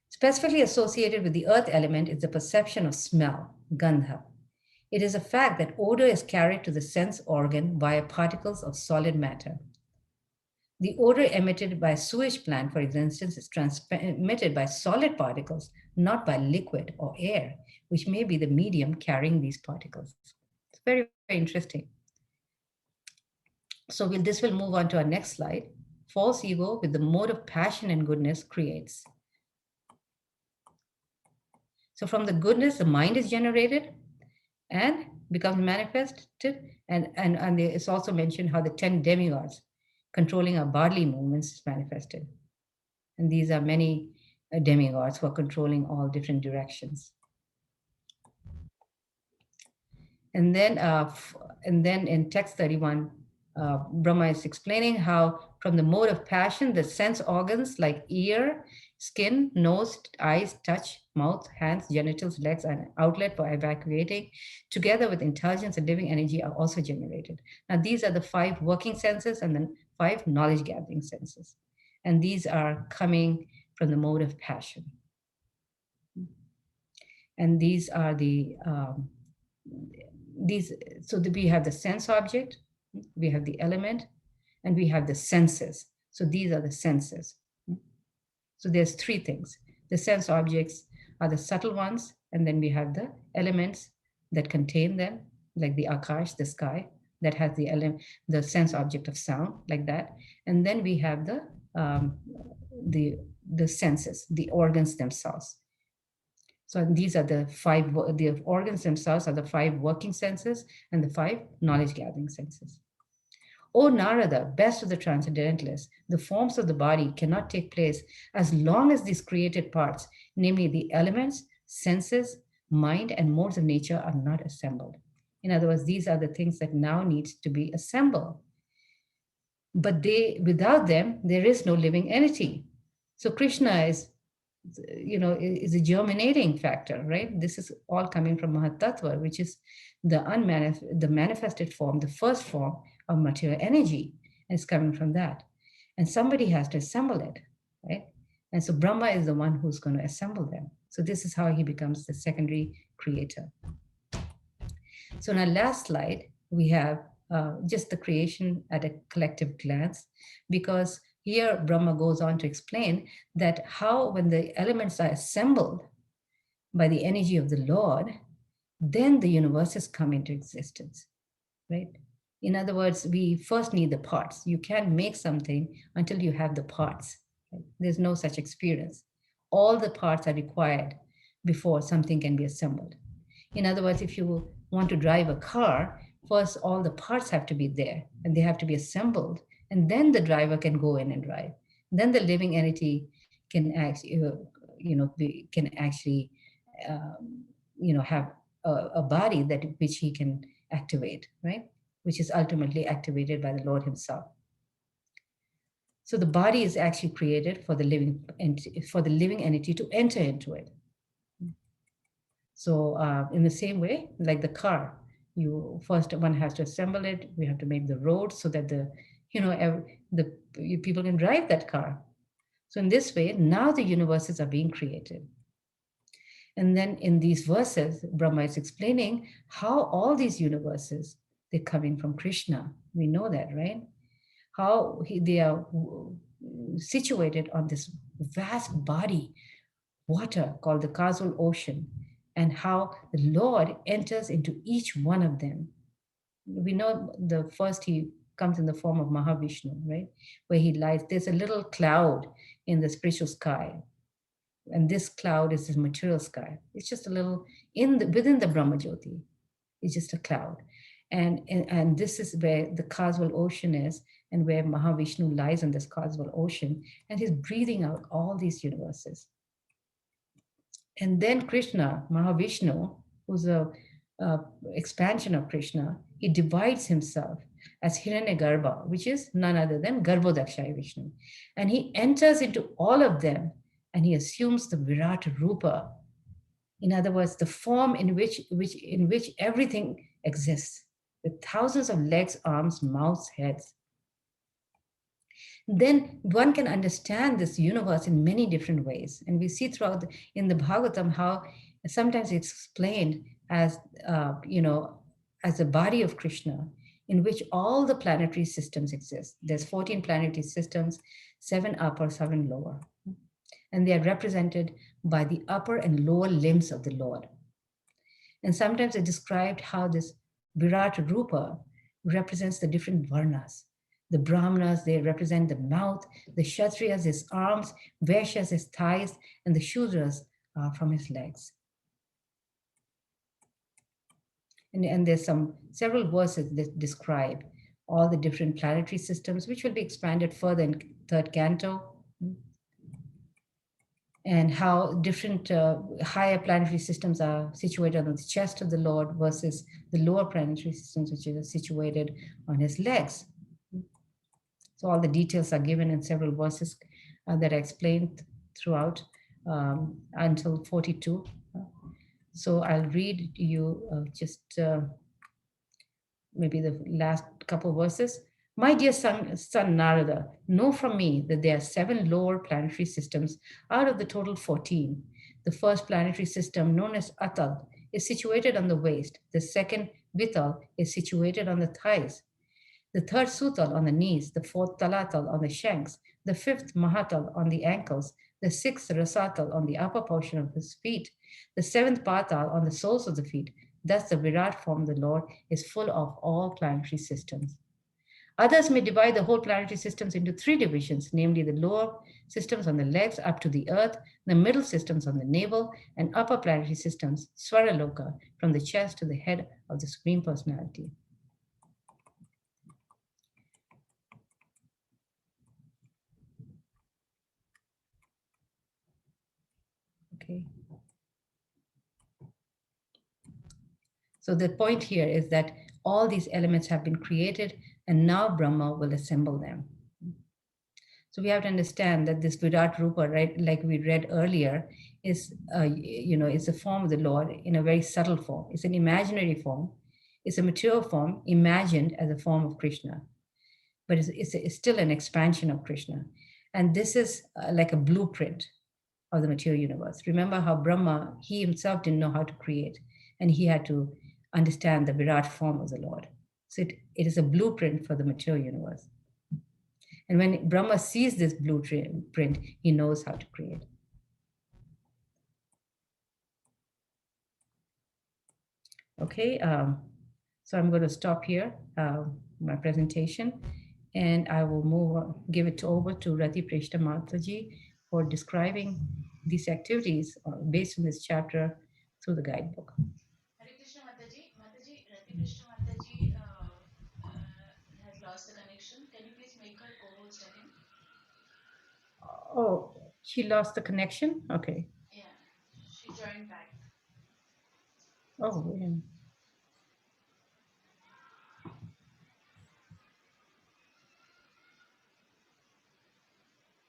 Specifically associated with the earth element is the perception of smell, gandha. It is a fact that odor is carried to the sense organ via particles of solid matter. The odor emitted by a sewage plant, for instance, is transmitted by solid particles, not by liquid or air, which may be the medium carrying these particles. It's very, very interesting. So this will move on to our next slide. False ego with the mode of passion and goodness creates. So from the goodness, the mind is generated and becomes manifested. And it's also mentioned how the 10 demigods controlling our bodily movements is manifested. And these are many demigods who are controlling all different directions. And then in text 31, Brahma is explaining how from the mode of passion, the sense organs like ear, skin, nose, eyes, touch, mouth, hands, genitals, legs, and outlet for evacuating, together with intelligence and living energy, are also generated. Now, these are the 5 working senses and then 5 knowledge gathering senses. And these are coming from the mode of passion. And these are we have the sense object, we have the element, and we have the senses. So these are the senses. So there's 3 things. The sense objects are the subtle ones, and then we have the elements that contain them, like the akash, the sky, that has the sense object of sound, like that. And then we have the senses, the organs themselves. So these are the organs themselves are the 5 working senses and the 5 knowledge gathering senses. O Narada, best of the transcendentalists, the forms of the body cannot take place as long as these created parts, namely the elements, senses, mind, and modes of nature, are not assembled. In other words, these are the things that now need to be assembled. But without them, there is no living entity. So Krishna is a germinating factor, right? This is all coming from Mahatattva, which is the manifested form, the first form of material energy. And it's coming from that. And somebody has to assemble it, right? And so Brahma is the one who's going to assemble them. So this is how he becomes the secondary creator. So in our last slide, we have just the creation at a collective glance, because here Brahma goes on to explain that how when the elements are assembled by the energy of the Lord, then the universes come into existence, right? In other words, we first need the parts. You can't make something until you have the parts. Right? There's no such experience. All the parts are required before something can be assembled. In other words, if you want to drive a car, first all the parts have to be there and they have to be assembled, and then the driver can go in and drive. Then the living entity can actually, have a body which he can activate, right? Which is ultimately activated by the Lord himself. So the body is actually created for the living entity to enter into it. So in the same way, like the car, one has to assemble it. We have to make the road so that people can drive that car. So in this way, now the universes are being created. And then in these verses, Brahma is explaining how all these universes, they're coming from Krishna. We know that, right? How they are situated on this vast body, water called the causal ocean, and how the Lord enters into each one of them. We know the first he comes in the form of Mahavishnu, right? Where he lies. There's a little cloud in the spiritual sky. And this cloud is this material sky. It's just a little within the Brahma Jyoti. It's just a cloud. And this is where the causal ocean is, and where Mahavishnu lies on this causal ocean, and he's breathing out all these universes. And then Krishna, Mahavishnu, who's a expansion of Krishna, he divides himself as Hiranyagarbha, which is none other than Garbhodakshaya Vishnu. And he enters into all of them, and he assumes the Virat Rupa. In other words, the form in which everything exists, with thousands of legs, arms, mouths, heads. Then one can understand this universe in many different ways. And we see in the Bhagavatam how sometimes it's explained as, as the body of Krishna. in which all the planetary systems exist. There's 14 planetary systems, 7 upper, 7 lower. And they are represented by the upper and lower limbs of the Lord. And sometimes it's described how this Virat Rupa represents the different varnas. The Brahmanas, they represent the mouth, the Kshatriyas, his arms, Vaishyas, his thighs, and the Shudras are from his legs. And there's several verses that describe all the different planetary systems, which will be expanded further in third canto, and how different higher planetary systems are situated on the chest of the Lord versus the lower planetary systems, which are situated on his legs. So all the details are given in several verses that are explained throughout until 42. So I'll read you just maybe the last couple verses. My dear son Narada, know from me that there are 7 lower planetary systems out of the total 14. The first planetary system, known as Atal, is situated on the waist. The second, Vital, is situated on the thighs. The third, Sutal, on the knees. The fourth, Talatal, on the shanks. The fifth, Mahatal, on the ankles. The sixth, Rasatal, on the upper portion of his feet. The seventh, Patal, on the soles of the feet. Thus, the Virat form of the Lord is full of all planetary systems. Others may divide the whole planetary systems into 3 divisions, namely the lower systems on the legs up to the earth, the middle systems on the navel, and upper planetary systems, Swaraloka, from the chest to the head of the Supreme Personality. Okay. So the point here is that all these elements have been created, and now Brahma will assemble them. So we have to understand that this Virat Rupa, right, like we read earlier, is is a form of the Lord in a very subtle form. It's an imaginary form. It's a material form imagined as a form of Krishna, but it's still an expansion of Krishna. And this is like a blueprint of the material universe. Remember how Brahma, he himself didn't know how to create, and he had to understand the Virat form of the Lord. So it is a blueprint for the material universe. And when Brahma sees this blueprint, he knows how to create. Okay, so I'm going to stop here, my presentation, and I will give it over to Rati Preshta Mataji for describing these activities based on this chapter through the guidebook. Hare Krishna Mataji. Mataji, Rati Krishna Mataji has lost the connection. Can you please make her co-host again? Oh, she lost the connection? Okay. Yeah, she joined back. Oh, yeah.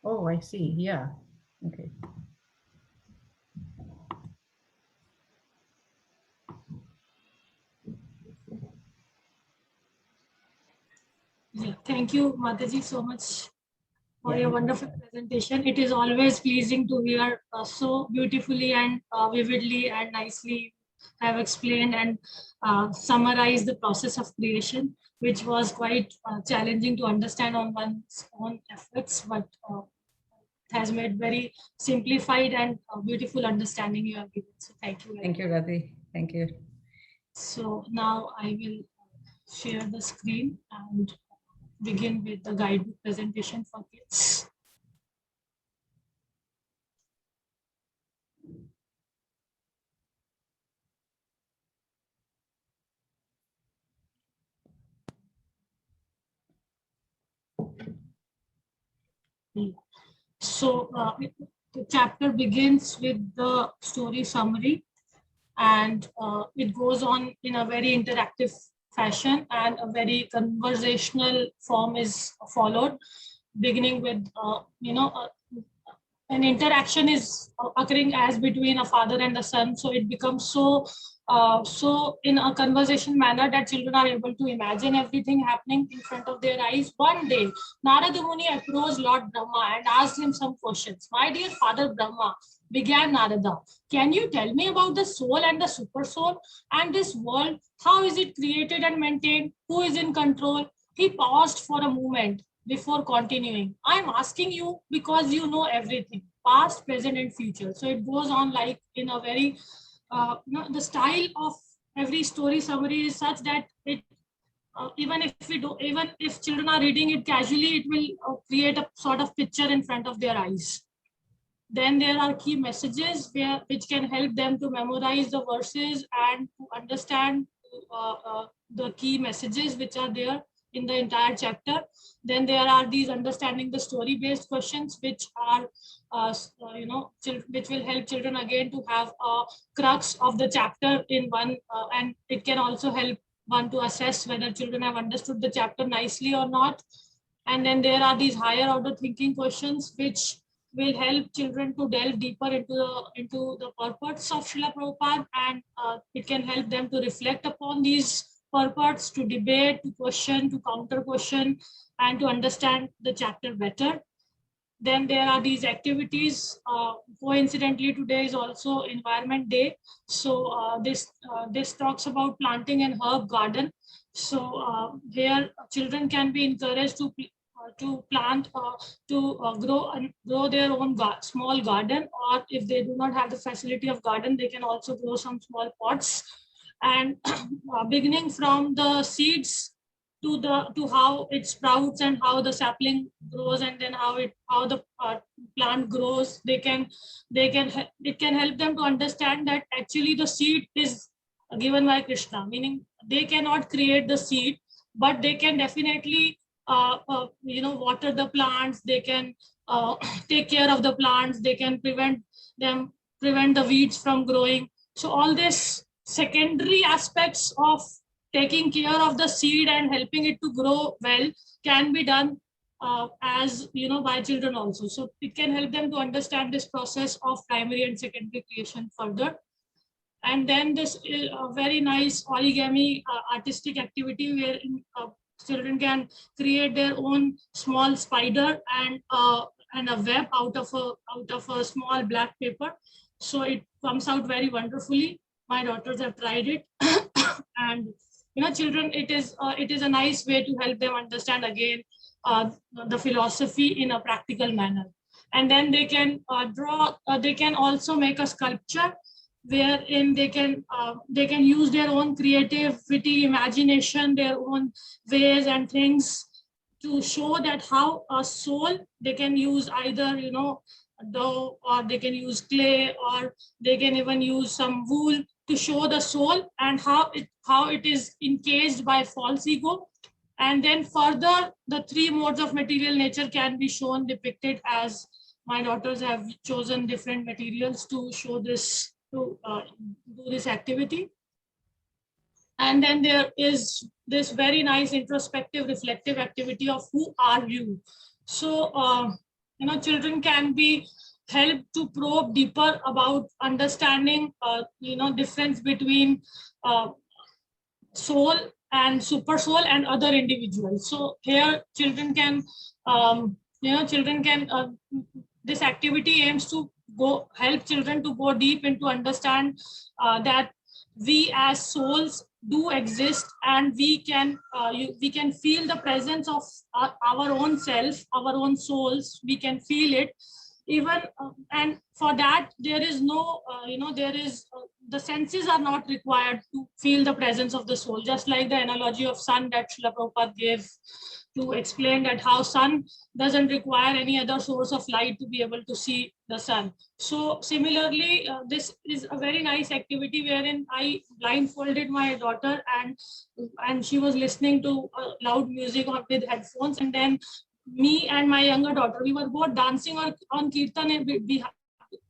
Oh, I see. Yeah. Okay. Yeah, thank you, Mataji, so much for Yeah. your wonderful presentation. It is always pleasing to hear so beautifully and vividly and nicely have explained and summarized the process of creation, which was quite challenging to understand on one's own efforts, but has made very simplified and beautiful understanding you have given. So thank you. Thank you, Rati. Thank you. So now I will share the screen and begin with the guidebook presentation for kids. So the chapter begins with the story summary, and it goes on in a very interactive fashion, and a very conversational form is followed, beginning with an interaction is occurring as between a father and a son, so it becomes so So in a conversation manner that children are able to imagine everything happening in front of their eyes. One day, Narada Muni approached Lord Brahma and asked him some questions. My dear Father Brahma, began Narada, can you tell me about the soul and the super soul and this world? How is it created and maintained? Who is in control? He paused for a moment before continuing. I'm asking you because you know everything, past, present, and future. So it goes on like in a very the style of every story summary is such that it even if children are reading it casually, it will create a sort of picture in front of their eyes. Then there are key messages which can help them to memorize the verses and to understand the key messages which are there in the entire chapter. Then there are these understanding the story based questions which are which will help children again to have a crux of the chapter in one, and it can also help one to assess whether children have understood the chapter nicely or not. And then there are these higher order thinking questions which will help children to delve deeper into the purports of Srila Prabhupada, and it can help them to reflect upon these purports, to debate, to question, to counter question, and to understand the chapter better. Then there are these activities. Coincidentally, today is also Environment Day, so this talks about planting an herb garden. So here children can be encouraged to plant grow their own small garden, or if they do not have the facility of garden, they can also grow some small pots. And beginning from the seeds to how it sprouts and how the sapling grows, and then how the plant grows, it can help them to understand that actually the seed is given by Krishna, meaning they cannot create the seed, but they can definitely water the plants, they can take care of the plants, they can prevent the weeds from growing. So all this secondary aspects of taking care of the seed and helping it to grow well can be done as by children also. So it can help them to understand this process of primary and secondary creation further. And then this is a very nice origami artistic activity where children can create their own small spider and a web out of a small black paper. So it comes out very wonderfully. My daughters have tried it. And children, it is a nice way to help them understand again the philosophy in a practical manner. And then they can draw, they can also make a sculpture wherein they can use their own creativity, imagination, their own ways and things to show that how a soul, they can use either dough, or they can use clay, or they can even use some wool to show the soul and how it is encased by false ego. And then further, the three modes of material nature can be shown, depicted, as my daughters have chosen different materials to show this, to do this activity. And then there is this very nice introspective, reflective activity of who are you. So, children can be helped to probe deeper about understanding, difference between soul and super soul and other individuals. So here children can, this activity aims to help children to go deep into understand that we as souls do exist, and we can feel the presence of our own self, our own souls. We can feel it even, and for that there is no the senses are not required to feel the presence of the soul, just like the analogy of sun that Srila Prabhupada gave to explain that how sun doesn't require any other source of light to be able to see the sun. So similarly, this is a very nice activity wherein I blindfolded my daughter, and she was listening to loud music with headphones, and then me and my younger daughter, we were both dancing on kirtan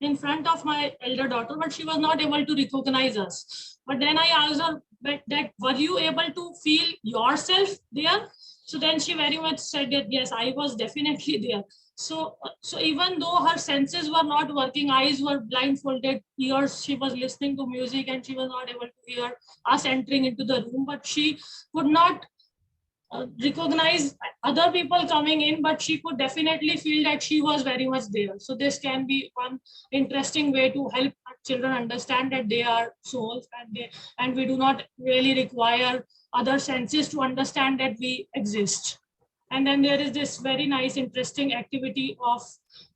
in front of my elder daughter, but she was not able to recognize us. But then I asked her that were you able to feel yourself there? So then she very much said that yes, I was definitely there. So even though her senses were not working, eyes were blindfolded, ears, she was listening to music and she was not able to hear us entering into the room, but she could not recognize other people coming in, but she could definitely feel that she was very much there. So this can be one interesting way to help children understand that they are souls, and we do not really require other senses to understand that we exist. And then there is this very nice, interesting activity of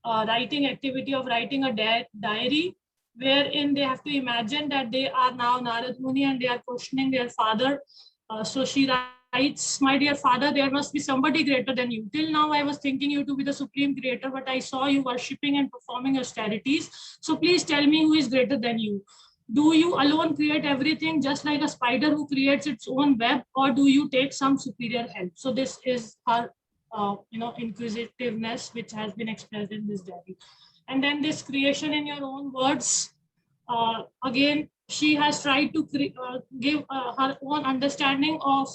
writing a diary, wherein they have to imagine that they are now Narad Muni and they are questioning their father. So she writes, "My dear father, there must be somebody greater than you. Till now, I was thinking you to be the supreme creator, but I saw you worshipping and performing austerities. So please tell me who is greater than you. Do you alone create everything, just like a spider who creates its own web, or do you take some superior help?" So this is her, inquisitiveness, which has been expressed in this diary. And then this creation in your own words. Again, she has tried to give her own understanding of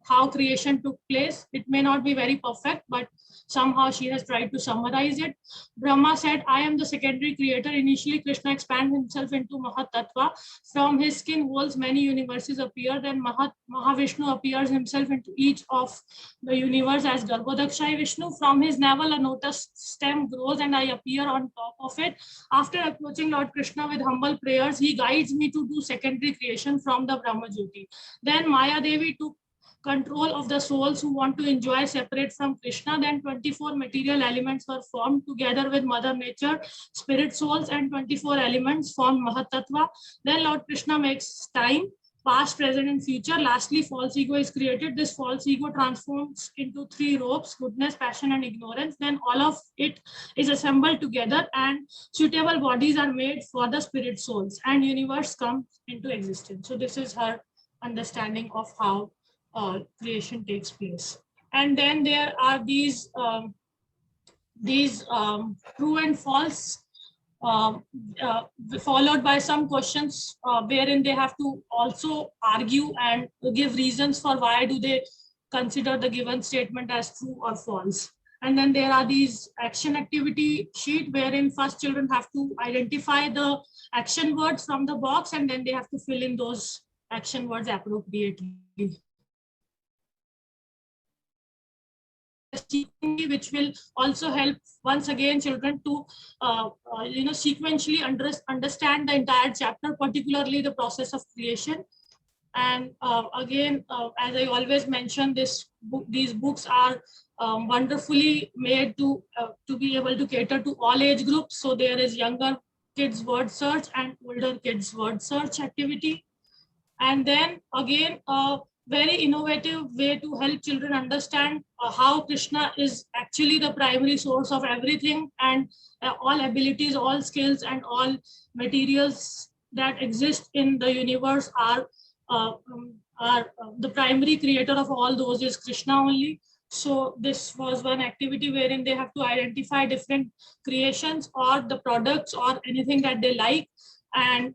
how creation took place. It may not be very perfect, but somehow she has tried to summarize it. Brahma said, "I am the secondary creator." Initially, Krishna expands himself into Mahatattva. From his skin holes, many universes appear. Then Mahavishnu appears himself into each of the universe as Garbhodakshai Vishnu. From his navel, a lotus stem grows, and I appear on top of it. After approaching Lord Krishna with humble prayers, he guides me to do secondary creation from the Brahma Jyoti. Then Maya Devi took control of the souls who want to enjoy separate from Krishna. Then 24 material elements were formed together with Mother Nature, spirit souls, and 24 elements formed Mahatattva. Then Lord Krishna makes time, past, present, and future. Lastly, false ego is created. This false ego transforms into three ropes: goodness, passion, and ignorance. Then all of it is assembled together, and suitable bodies are made for the spirit souls, and universe comes into existence. So this is her understanding of how creation takes place. And then there are these true and false, um, uh, followed by some questions wherein they have to also argue and give reasons for why do they consider the given statement as true or false. And then there are these action activity sheet wherein first children have to identify the action words from the box, and then they have to fill in those action words appropriately. Which will also help once again children to sequentially understand the entire chapter, particularly the process of creation. And again, as I always mention, these books are wonderfully made to be able to cater to all age groups. So there is younger kids word search and older kids word search activity. And then again, a very innovative way to help children understand how Krishna is actually the primary source of everything, and all abilities, all skills, and all materials that exist in the universe are the primary creator of all those is Krishna only. So this was one activity wherein they have to identify different creations or the products or anything that they like, and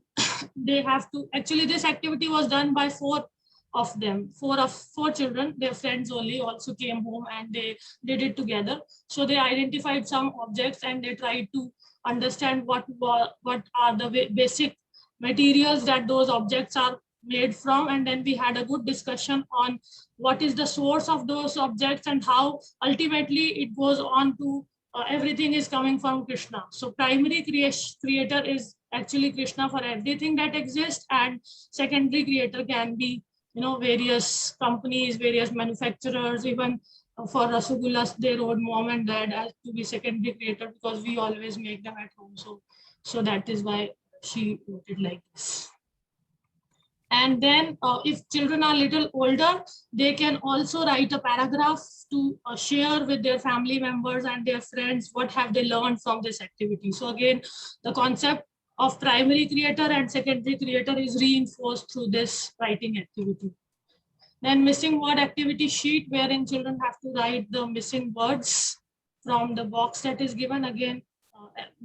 they have to, actually this activity was done by four of them, four children, their friends only also came home and they did it together. So they identified some objects and they tried to understand what are the basic materials that those objects are made from. And then we had a good discussion on what is the source of those objects and how ultimately it goes on to everything is coming from Krishna. So primary creator is actually Krishna for everything that exists, and secondary creator can be various companies, various manufacturers. Even for rasagullas, their own mom and dad has to be secondary creator because we always make them at home. So that is why she wrote it like this. And then if children are a little older, they can also write a paragraph to share with their family members and their friends what have they learned from this activity. So again, the concept of primary creator and secondary creator is reinforced through this writing activity. Then missing word activity sheet, wherein children have to write the missing words from the box that is given. Again,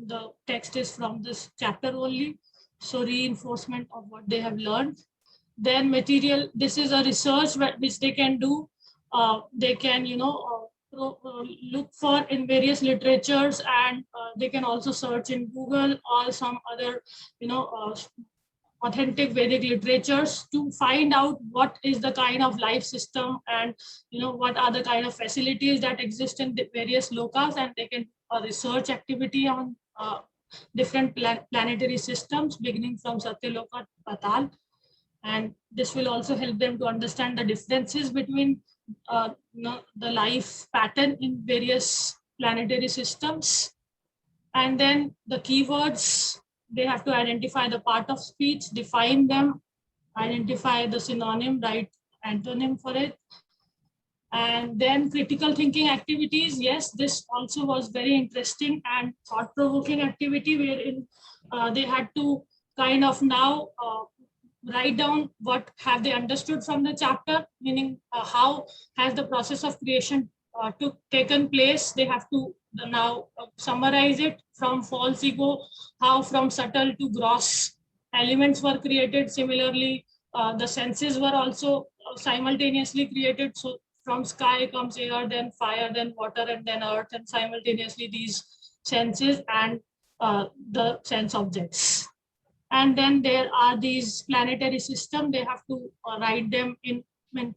the text is from this chapter only. So reinforcement of what they have learned. Then material, this is a research which they can do. They can, look for in various literatures, and they can also search in Google or some other, authentic Vedic literatures to find out what is the kind of life system, and what are the kind of facilities that exist in the various lokas, and they can research activity on different planetary systems beginning from Satyaloka to Patal. And this will also help them to understand the differences between the life pattern in various planetary systems. And then the keywords, they have to identify the part of speech, define them, identify the synonym, write antonym for it. And then critical thinking activities. Yes, this also was very interesting and thought-provoking activity, wherein they had to kind of now write down what have they understood from the chapter, meaning how has the process of creation taken place. They have to now summarize it from false ego, how from subtle to gross elements were created. Similarly, the senses were also simultaneously created. So from sky comes air, then fire, then water, and then earth, and simultaneously these senses and the sense objects. And then there are these planetary systems. They have to write them in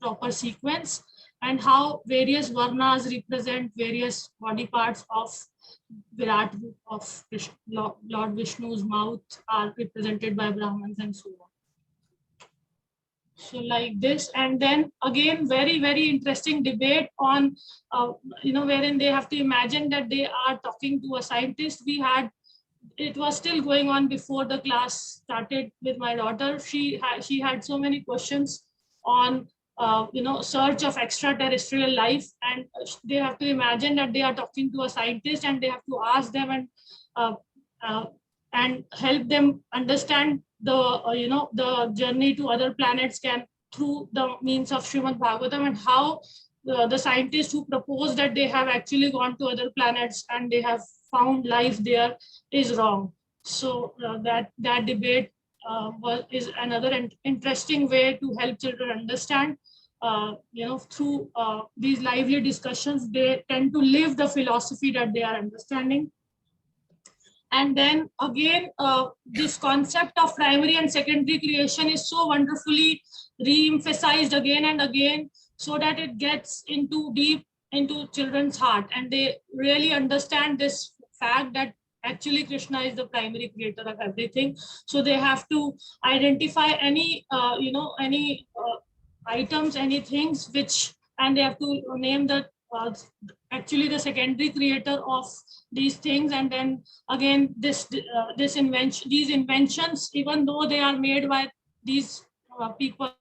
proper sequence, and how various varnas represent various body parts of Virat, of Lord Vishnu's mouth, are represented by Brahmins and so on. So like this, and then again, very, very interesting debate on, wherein they have to imagine that they are talking to a scientist. It was still going on before the class started with my daughter. She had so many questions on, search of extraterrestrial life, and they have to imagine that they are talking to a scientist, and they have to ask them and help them understand the journey to other planets can through the means of Srimad Bhagavatam, and how the scientists who propose that they have actually gone to other planets and they have found life there is wrong. So that debate is another interesting way to help children understand. Through these lively discussions, they tend to live the philosophy that they are understanding. And then again, this concept of primary and secondary creation is so wonderfully re-emphasized again and again, so that it gets deep into children's heart, and they really understand this fact that actually Krishna is the primary creator of everything. So they have to identify any items, any things which, and they have to name the actually the secondary creator of these things. And then again, these inventions, even though they are made by these people,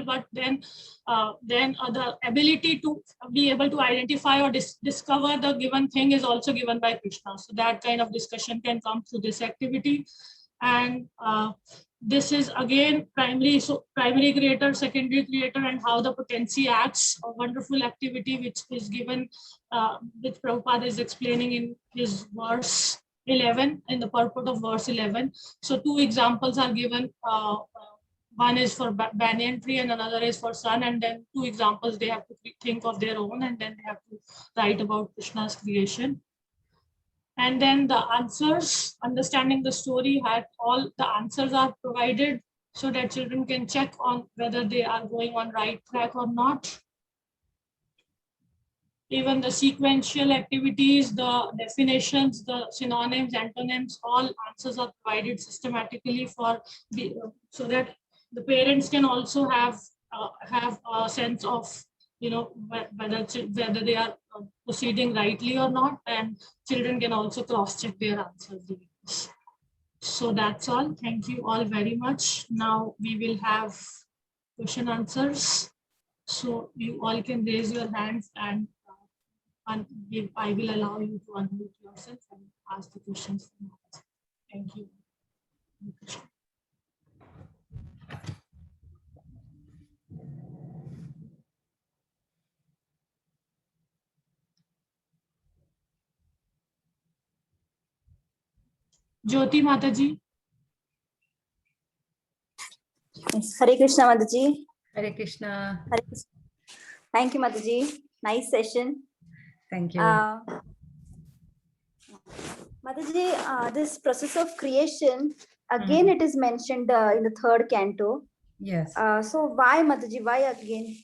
but then the ability to be able to identify or discover the given thing is also given by Krishna. So that kind of discussion can come through this activity. And this is again primary creator, secondary creator, and how the potency acts. A wonderful activity which is given, which Prabhupada is explaining in his verse 11, in the purport of verse 11. So two examples are given. One is for banyan tree and another is for sun, and then two examples they have to think of their own, and then they have to write about Krishna's creation. And then the answers, understanding the story, all the answers are provided so that children can check on whether they are going on right track or not. Even the sequential activities, the definitions, the synonyms, antonyms, all answers are provided systematically so that the parents can also have a sense of whether they are proceeding rightly or not, and children can also cross-check their answers. So that's all. Thank you all very much. Now we will have question answers. So you all can raise your hands, and I will allow you to unmute yourself and ask the questions. Thank you. Jyoti Mataji. Yes. Hare Krishna, Mataji. Hare Krishna. Hare Krishna. Thank you, Mataji. Nice session. Thank you. Mataji, this process of creation, again, it is mentioned in the third canto. Yes. So why, Mataji, why again?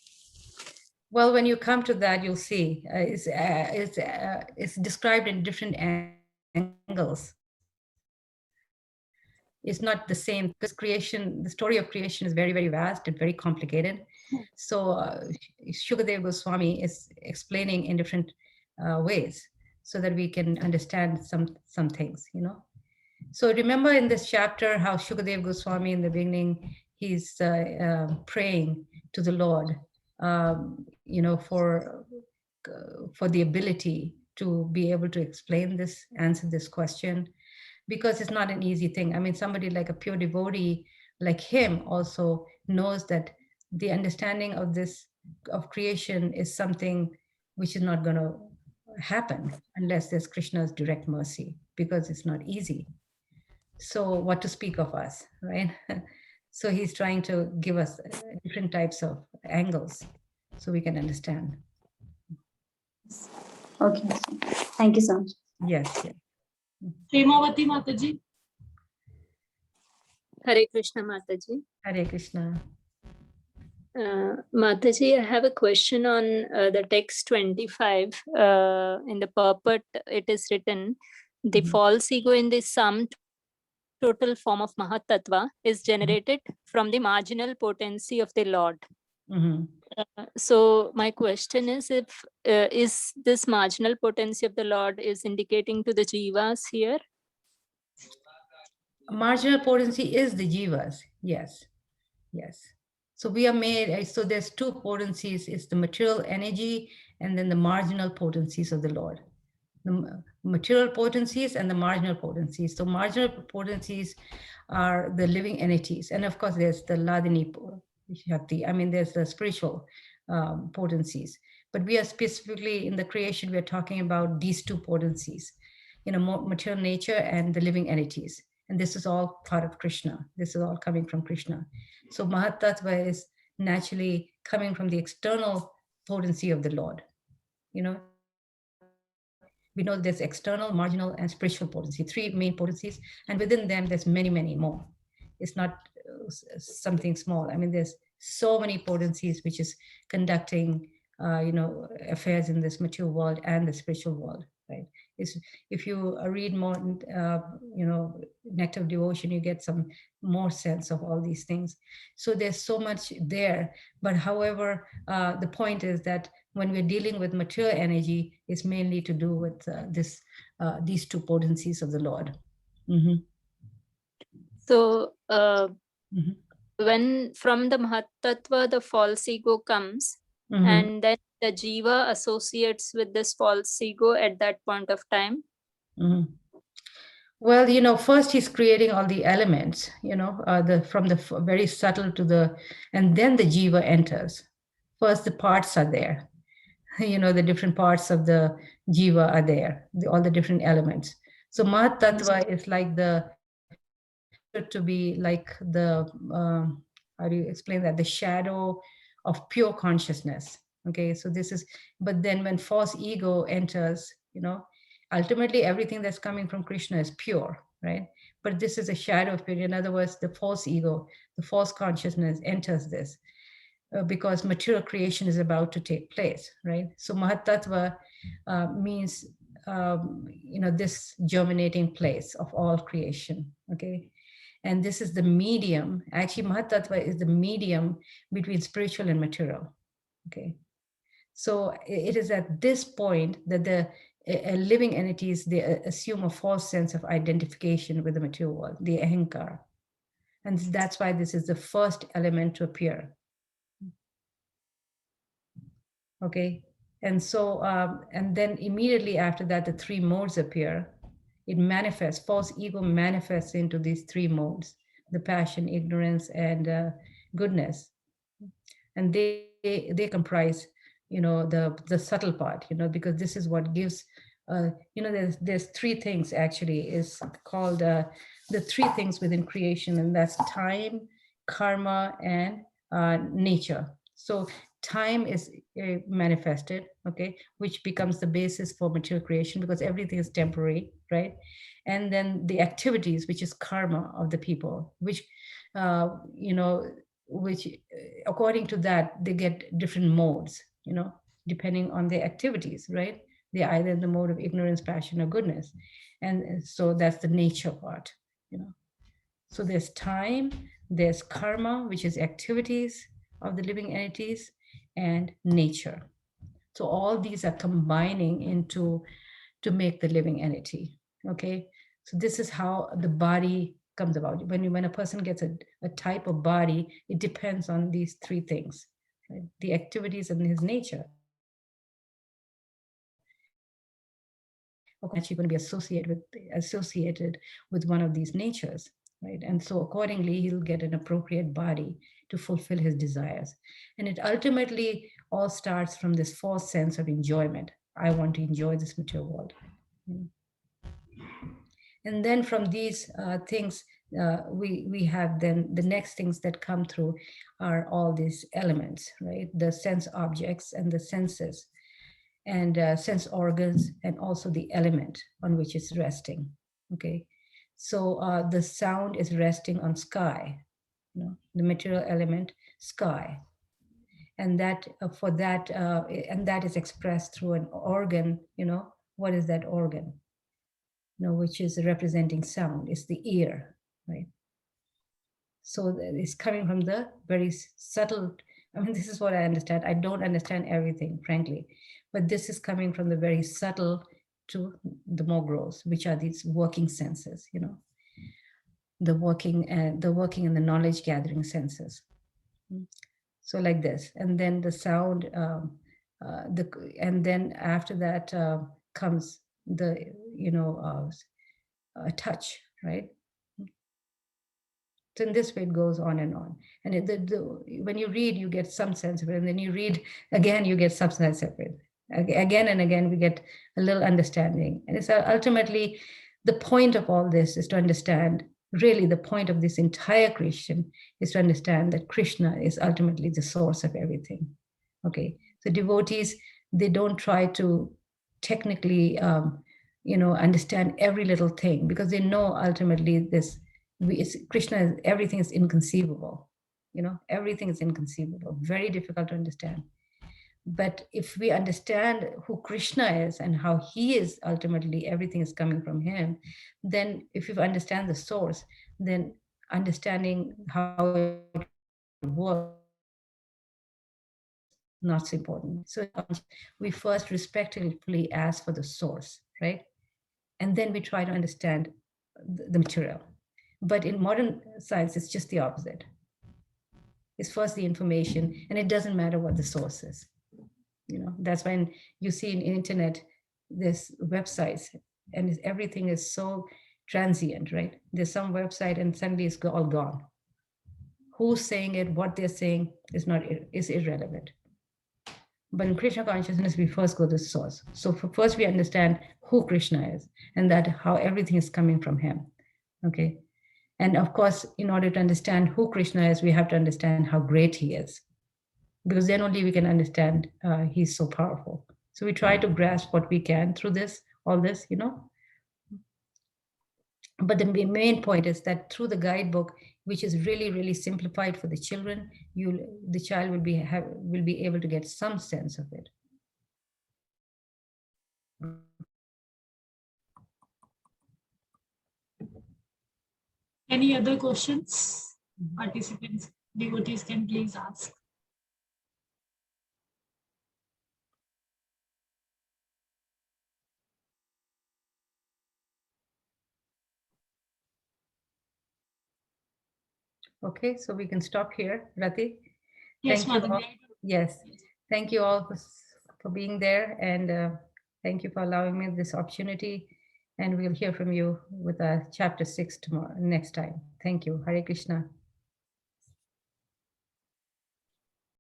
Well, when you come to that, you'll see it's described in different angles. It's not the same because creation, the story of creation is very, very vast and very complicated. So Shukadeva Goswami is explaining in different ways so that we can understand some things, So remember in this chapter how Shukadeva Goswami in the beginning, he's praying to the Lord, for the ability to be able to explain this, answer this question, because it's not an easy thing. I mean, somebody like a pure devotee like him also knows that the understanding of of creation is something which is not going to happen unless there's Krishna's direct mercy, because it's not easy. So what to speak of us, right? So he's trying to give us different types of angles so we can understand. Okay. Thank you so much. Yes. Hemavati Mataji. Hare Krishna Mataji. Hare Krishna. Mataji, I have a question on the text 25. In the purport, it is written, the false ego in the sum total form of Mahatattva is generated from the marginal potency of the Lord. So my question is, if is this marginal potency of the Lord is indicating to the jivas here? Marginal potency is the jivas. Yes. So we are made, so there's two potencies. It's the material energy and then the marginal potencies of the Lord. The material potencies and the marginal potencies. So marginal potencies are the living entities. And of course, there's the Ladini Shakti. I mean, there's the spiritual potencies. But we are specifically in the creation, we are talking about these two potencies, material nature and the living entities. And this is all part of Krishna. This is all coming from Krishna. So Mahatattva is naturally coming from the external potency of the Lord. We know there's external, marginal, and spiritual potency, three main potencies. And within them, there's many, many more. It's not something small. I mean, there's so many potencies which is conducting, affairs in this material world and the spiritual world, right? If you read more, Nectar of Devotion, you get some more sense of all these things. So there's so much there. But however, the point is that when we're dealing with material energy, it's mainly to do with these two potencies of the Lord. So when from the Mahatattva, the false ego comes, and then the jiva associates with this false ego at that point of time. Well, first he's creating all the elements, from the very subtle to and then the jiva enters. First, the parts are there. The different parts of the jiva are there, all the different elements. So Mahatattva is like to be like the, how do you explain that? The shadow of pure consciousness. Okay, so but then when false ego enters, ultimately everything that's coming from Krishna is pure, right? But this is a shadow of pure. In other words, the false ego, the false consciousness enters this. Because material creation is about to take place, right? So Mahatattva means, this germinating place of all creation, okay? And this is the medium. Actually, Mahatattva is the medium between spiritual and material, okay? So it is at this point that the living entities, they assume a false sense of identification with the material world, the ahankara. And that's why this is the first element to appear. Okay, and so, and then immediately after that, the three modes appear. It manifests, false ego manifests into these three modes, the passion, ignorance, and goodness. And they comprise, the subtle part, because this is what gives, there's three things actually, is called the three things within creation, and that's time, karma, and nature. So time is manifested, okay, which becomes the basis for material creation because everything is temporary, right? And then the activities, which is karma of the people, which, you know, which according to that, they get different modes, you know, depending on their activities, right? They're either in the mode of ignorance, passion, or goodness. And so that's the nature part, you know. So there's time, there's karma, which is activities of the living entities, and nature. So all these are combining into to make the living entity. Okay. So this is how the body comes about. When a person gets a type of body, it depends on these three things, right? The activities and his nature. Actually going to be associated with one of these natures, right? And so accordingly, he'll get an appropriate body to fulfill his desires. And it ultimately all starts from this false sense of enjoyment. I want to enjoy this material world. And then from these things, we have then the next things that come through are all these elements, right? The sense objects and the senses and sense organs, and also the element on which it's resting. Okay, so the sound is resting on sky, you know, the material element, sky, and that for that and that is expressed through an organ. You know, what is that organ? You know, which is representing sound. It's the ear, right? So it's coming from the very subtle. I mean, this is what I understand. I don't understand everything, frankly, but this is coming from the very subtle to the more gross, which are these working senses, you know, the working and the knowledge gathering senses. So like this, and then the sound, and then after that comes the, you know, touch, right? So in this way, it goes on and on. And when you read, you get some sense of it. And then you read again, you get some sense of it. Again and again, we get a little understanding. And it's ultimately the point of all this is to understand, really, the point of this entire creation is to understand that Krishna is ultimately the source of everything. Okay. So devotees, they don't try to technically, you know, understand every little thing because they know ultimately this. Krishna, everything is inconceivable. You know, everything is inconceivable, very difficult to understand. But if we understand who Krishna is and how he is ultimately, everything is coming from him, then if you understand the source, then understanding how it works, not so important. So we first respectfully ask for the source, right? And then we try to understand the material. But in modern science, it's just the opposite. It's first the information, and it doesn't matter what the source is. You know, that's when you see in internet, there's websites, and everything is so transient, right? There's some website, and suddenly it's all gone. Who's saying it? What they're saying is irrelevant. But in Krishna consciousness, we first go to the source. So first we understand who Krishna is, and that how everything is coming from him. Okay. And of course, in order to understand who Krishna is, we have to understand how great he is, because then only we can understand he's so powerful. So we try to grasp what we can through all this, you know. But the main point is that through the guidebook, which is really, really simplified for the children, the child will be able to get some sense of it. Any other questions? Participants, devotees can please ask. Okay, so we can stop here, Rati. Yes, Thank you all. Madhavi. Yes, thank you all for being there, and thank you for allowing me this opportunity. And we'll hear from you with chapter 6 tomorrow, next time. Thank you. Hare Krishna.